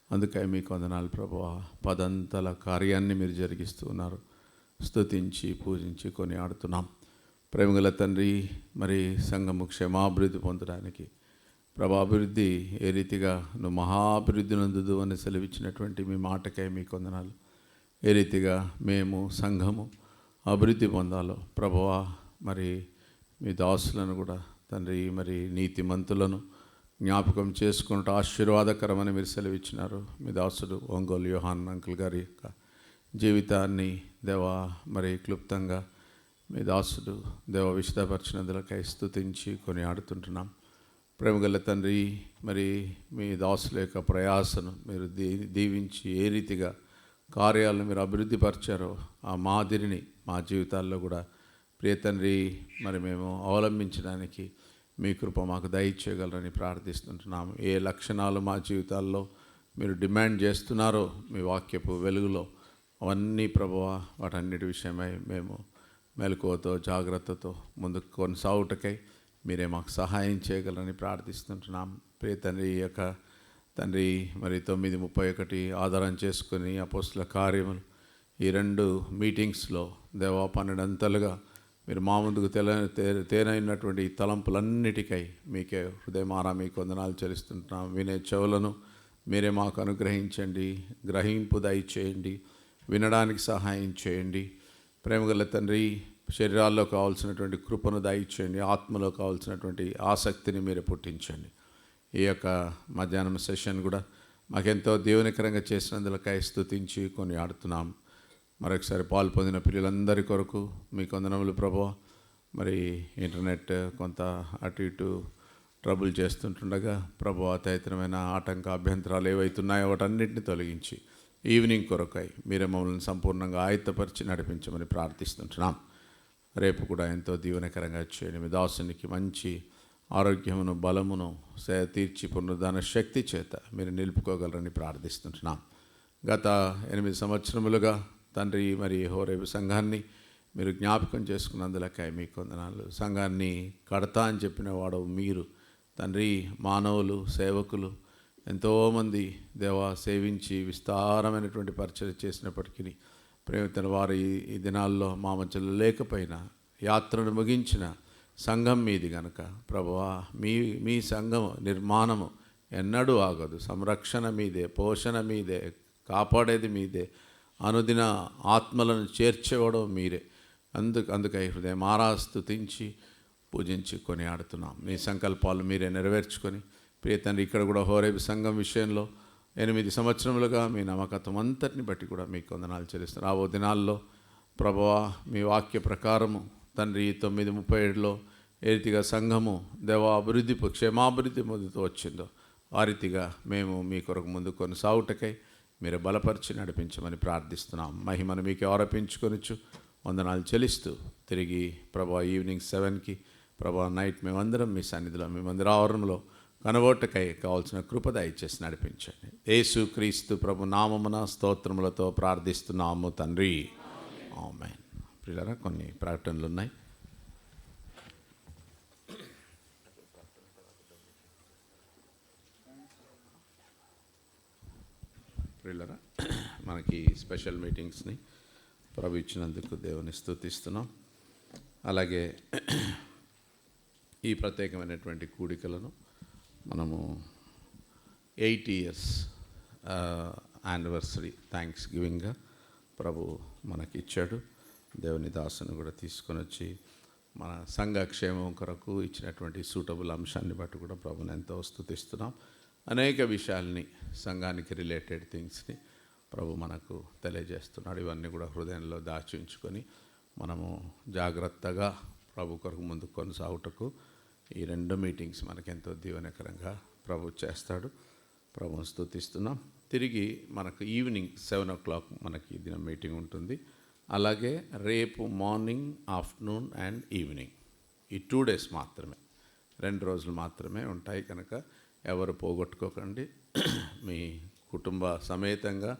అందుకై మీకు వందనాలు ప్రభువా. 10 అంతల కార్యాన్ని మీరు జరిగిస్తూ ఉన్నారు. స్తుతించి పూజించి కొని ఆడుతున్నాం. ప్రేమగల తండ్రి, మరి సంఘము క్షేమాభివృద్ధి పొందడానికి ప్రభాభివృద్ధి ఏ రీతిగా నువ్వు మహాభివృద్ధి నందుదు అని సెలవిచ్చినటువంటి మీ మాటకై మీకు వందనాలు. ఏ రీతిగా మేము సంఘము అభివృద్ధి పొందాలో ప్రభువా, మరి మీ దాసులను కూడా తండ్రి మరి నీతిమంతులను జ్ఞాపకం చేసుకుంటూ ఆశీర్వాదకరమని మీరు సెలవిచ్చినారు. మీ దాసుడు ఒంగోలు యోహాన్ అంకుల్ గారి యొక్క జీవితాన్ని దేవా మరి క్లుప్తంగా మీ దాసుడు దేవ విశదపరిచినందులకై స్తుతించి కొని ఆడుతుంటున్నాం. ప్రేమగల తండ్రి, మరి మీ దాసుల యొక్క ప్రయాసను మీరు దీవించి ఏ రీతిగా కార్యాలను మీరు అభివృద్ధిపరిచారో ఆ మాదిరిని మా జీవితాల్లో కూడా ప్రియ తండ్రి మరి మేము అవలంబించడానికి మీ కృప మాకు దయచేయగలరని ప్రార్థిస్తుంటున్నాము. ఏ లక్షణాలు మా జీవితాల్లో మీరు డిమాండ్ చేస్తున్నారో మీ వాక్యపు వెలుగులో అవన్నీ ప్రభువా వాటన్నిటి విషయమై మేము మెలకువతో జాగ్రత్తతో ముందుకు కొనసాగుటకై మీరే మాకు సహాయం చేయగలరని ప్రార్థిస్తుంటున్నాం. ప్రియ తండ్రి ఈ యొక్క తండ్రి మరి 9:31 ఆధారం చేసుకుని అపోస్తుల కార్యములు ఈ 2 మీటింగ్స్లో దేవా 12 అంతలుగా మీరు మా ముందుకు తేనైనటువంటి తలంపులన్నిటికై మీకే హృదయమారా మీకు వందనాలు చెల్లిస్తుంటున్నాం. వినే చెవులను మీరే మాకు అనుగ్రహించండి, గ్రహింపు దయచేయండి, వినడానికి సహాయం చేయండి. ప్రేమగల తండ్రి, శరీరాల్లో కావాల్సినటువంటి కృపను దయచేయండి, ఆత్మలో కావాల్సినటువంటి ఆసక్తిని మీరు పుట్టించండి. ఈ యొక్క మధ్యాహ్నం సెషన్ కూడా మాకెంతో దీవెనకరంగా చేసినందులకై స్తుతించి కొని ఆడుతున్నాం. మరొకసారి పాలు పొందిన పిల్లలందరి కొరకు మీకు వందనములు ప్రభువా. మరి ఇంటర్నెట్ కొంత అటు ఇటు ట్రబుల్ చేస్తుంటుండగా ప్రభువా తదితరమైన ఆటంక అభ్యంతరాలు ఏవైతున్నాయో వాటన్నిటిని తొలగించి ఈవినింగ్ కొరకై మీరే మమ్మల్ని సంపూర్ణంగా ఆయుత్తపరిచి నడిపించమని ప్రార్థిస్తుంటున్నాం. రేపు కూడా ఎంతో దీవెనకరంగా చేయండి. మీ దాసునికి మంచి ఆరోగ్యమును బలమును తీర్చి పునరుద్ధాన శక్తి చేత మీరు నిలుపుకోగలరని ప్రార్థిస్తుంటున్నాం. గత 8 సంవత్సరములుగా తండ్రి మరి హోరేబు సంఘాన్ని మీరు జ్ఞాపకం చేసుకున్నందులకై మీకు వందనాలు. సంఘాన్ని కడతా అని చెప్పిన వాడు మీరు తండ్రి. మానవులు సేవకులు ఎంతోమంది దేవా సేవించి విస్తారమైనటువంటి పరిచయం చేసినప్పటికీ ప్రేమితుల వారు ఈ దినాల్లో మా మధ్యలో లేకపోయినా యాత్రను ముగించిన సంఘం మీది కనుక ప్రభువా మీ సంఘం నిర్మాణము ఎన్నడూ ఆగదు. సంరక్షణ మీదే, పోషణ మీదే, కాపాడేది మీదే, అనుదిన ఆత్మలను చేర్చేవడం మీరే. అందుకై హృదయం స్తుతించి పూజించి కొని ఆడుతున్నాం. మీ సంకల్పాలు మీరే నెరవేర్చుకొని ప్రియ తండ్రి ఇక్కడ కూడా హోరేబు సంఘం విషయంలో 8 సంవత్సరములుగా మీ నమ్మకత్వం అంతటిని బట్టి కూడా మీకు వందనాలు చెల్లిస్తున్నారు. రాబో దినాల్లో ప్రభువా మీ వాక్య ప్రకారము తండ్రి 9:37లో ఏ రీతిగా సంఘము దేవ అభివృద్ధి క్షేమాభివృద్ధి పొందుతూ వచ్చిందో ఆ రీతిగా మేము మీ కొరకు ముందు కొనసాగుటకై మీరు బలపరిచి నడిపించమని ప్రార్థిస్తున్నాం. మహిమను మీకు ఆరోపించుకొనిచ్చు వందనాలు చెల్లిస్తూ తిరిగి ప్రభా ఈవినింగ్ 7కి ప్రభా నైట్ మేమందరం మీ సన్నిధిలో మీ మందిర ఆవరణలో కనబోటకై కావాల్సిన కృప దయచేసి నడిపించండి. యేసు క్రీస్తు ప్రభు నామమున స్తోత్రములతో ప్రార్థిస్తున్నాము తండ్రి, ఆమేన్. ప్రియులారా, కొన్ని ప్రకటనలు ఉన్నాయి. ప్రియులారా, మనకి స్పెషల్ మీటింగ్స్ని ప్రభు ఇచ్చినందుకు దేవుని స్తుతిస్తున్నాం. అలాగే ఈ ప్రత్యేకమైనటువంటి కూడికలను మనము 8 years యానివర్సరీ థ్యాంక్స్ గివింగ్గా ప్రభు మనకి ఇచ్చాడు. దేవుని దాసుని కూడా తీసుకొని వచ్చి మన సంఘ క్షేమం కొరకు ఇచ్చినటువంటి సూటబుల్ అంశాన్ని బట్టి కూడా ప్రభుని ఎంతో స్తుతిస్తున్నాం. అనేక విషయాల్ని సంఘానికి రిలేటెడ్ థింగ్స్ని ప్రభు మనకు తెలియజేస్తున్నాడు. ఇవన్నీ కూడా హృదయంలో దాచి ఉంచుకొని మనము జాగ్రత్తగా ప్రభు కొరకు ముందుకు కొనసాగుటకు ఈ 2 మీటింగ్స్ మనకెంతో దీవెనకరంగా ప్రభు చేస్తాడు. ప్రభుని స్తుతిస్తున్నాం. తిరిగి మనకు ఈవినింగ్ 7 o'clock మనకి దిన మీటింగ్ ఉంటుంది. అలాగే రేపు మార్నింగ్, ఆఫ్టర్నూన్ అండ్ ఈవినింగ్, ఈ 2 days మాత్రమే, 2 రోజులు మాత్రమే ఉంటాయి. కనుక ఎవరు పోగొట్టుకోకండి. మీ కుటుంబ సమేతంగా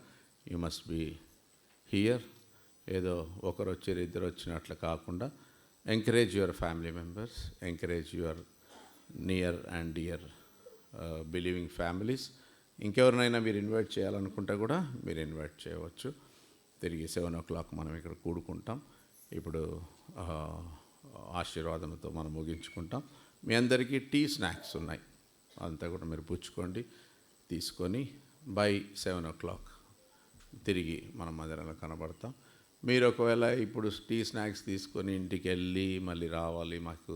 యూ మస్ట్ బీ హియర్. ఏదో ఒకరు వచ్చారు ఇద్దరు వచ్చినట్లు కాకుండా encourage your family members, encourage your near and dear believing families. ఇంకెవరినైనా మీరు ఇన్వైట్ చేయాలనుకుంటే కూడా మీరు ఇన్వైట్ చేయవచ్చు. తిరిగి 7 o'clock మనం ఇక్కడ కూడుకుంటాం. ఇప్పుడు ఆశీర్వాదంతో మనం ముగించుకుంటాం. మీ అందరికీ టీ స్నాక్స్ ఉన్నాయి, అంతా కూడా మీరు పుచ్చుకోండి. తీసుకొని బై 7 o'clock తిరిగి మనం మందిరంలో కనబడతాం. మీరు ఒకవేళ ఇప్పుడు టీ స్నాక్స్ తీసుకొని ఇంటికి వెళ్ళి మళ్ళీ రావాలి, మాకు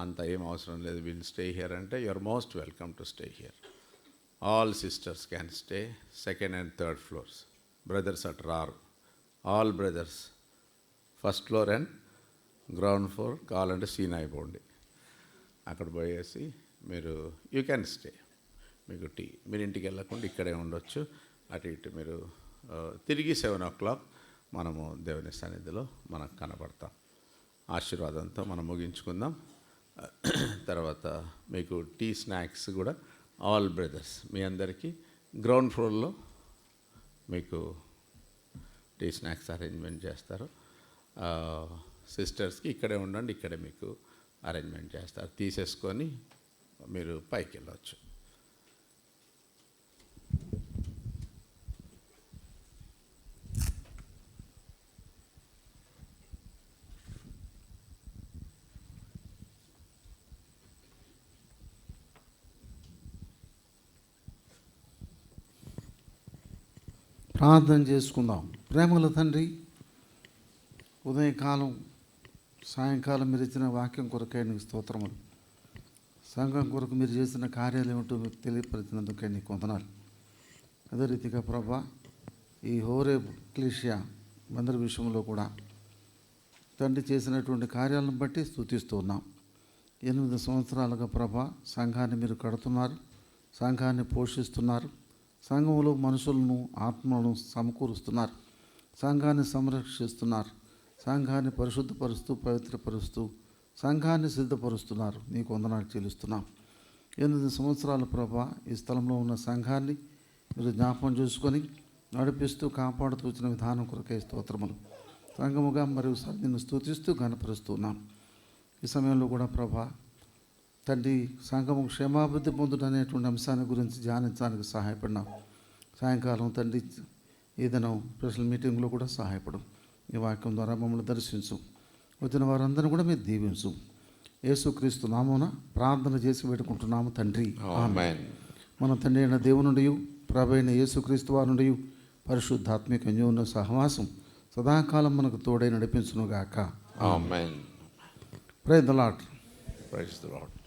అంత ఏం అవసరం లేదు, విల్ స్టే హియర్ అంటే you are most welcome to stay here. All sisters can stay 2nd and 3rd floors. Brothers అట్ రారు. All brothers 1st floor and ground floor. కావాలంటే సీన్ అయిపోండి, అక్కడ పోయేసి మీరు యూ క్యాన్ స్టే. మీకు టీ, మీరు ఇంటికి వెళ్ళకుండా ఇక్కడే ఉండొచ్చు. అటు ఇటు మీరు తిరిగి 7 o'clock మనము దేవుని సన్నిధిలో మనకు కనబడతాం. ఆశీర్వాదంతో మనం ముగించుకుందాం. తర్వాత మీకు టీ స్నాక్స్ కూడా ఆల్ బ్రదర్స్ మీ అందరికీ గ్రౌండ్ ఫ్లోర్లో మీకు టీ స్నాక్స్ అరేంజ్మెంట్ చేస్తారు. సిస్టర్స్కి ఇక్కడే ఉండండి, ఇక్కడే మీకు అరేంజ్మెంట్ చేస్తారు. తీసేసుకొని మీరు పైకి వెళ్ళవచ్చు. ప్రార్థన చేసుకుందాం. ప్రేమల తండ్రి, ఉదయకాలం సాయంకాలం మీరు ఇచ్చిన వాక్యం కొరకై నీకు స్తోత్రములు. సంఘం కొరకు మీరు చేసిన కార్యాలు ఏమిటో మీకు తెలియపరిచినందుకే నీకు వందనాలు. అదే రీతిగా ప్రభా, ఈ హోరేబ్ ఎక్లీషియా మందిర విషయంలో కూడా తండ్రి చేసినటువంటి కార్యాలను బట్టి స్తుతిస్తూ ఉన్నాం. 8 సంవత్సరాలుగా ప్రభా సంఘాన్ని మీరు కడుతున్నారు, సంఘాన్ని పోషిస్తున్నారు, సంఘంలో మనుషులను ఆత్మలను సమకూరుస్తున్నారు, సంఘాన్ని సంరక్షిస్తున్నారు, సంఘాన్ని పరిశుద్ధపరుస్తూ పవిత్రపరుస్తూ సంఘాన్ని సిద్ధపరుస్తున్నారు. నీకు వందనాలు చెల్లిస్తున్నాం. 8 సంవత్సరాల ప్రభా ఈ స్థలంలో ఉన్న సంఘాన్ని మీరు జ్ఞాపకం చేసుకొని నడిపిస్తూ కాపాడుతూ వచ్చిన విధానం కొరకై స్తోత్రములు. సంఘముగా మరియు నిన్ను స్తుతిస్తూ ఘనపరుస్తున్నాం. ఈ సమయంలో కూడా ప్రభా తండ్రి, సంఘము క్షేమాభివృద్ధి పొందుట అనేటువంటి అంశాన్ని గురించి ధ్యానించడానికి సహాయపడినాం. సాయంకాలం తండ్రి ఏదైనా స్పెషల్ మీటింగ్లో కూడా సహాయపడు. ఈ వాక్యం ద్వారా మమ్మల్ని దర్శించు. వచ్చిన వారందరినీ కూడా మీరు దీవించు. యేసుక్రీస్తు నామమున ప్రార్థన చేసి పెట్టుకుంటున్నాము తండ్రి, ఆమేన్. మన తండ్రి అయిన దేవుని నుండి, ప్రభు అయిన యేసుక్రీస్తు వారి నుండి, పరిశుద్ధాత్మిక అన్యోన్య సహవాసం సదాకాలం మనకు తోడై నడిపించునుగాక. Amen. Praise the Lord. Praise the lord.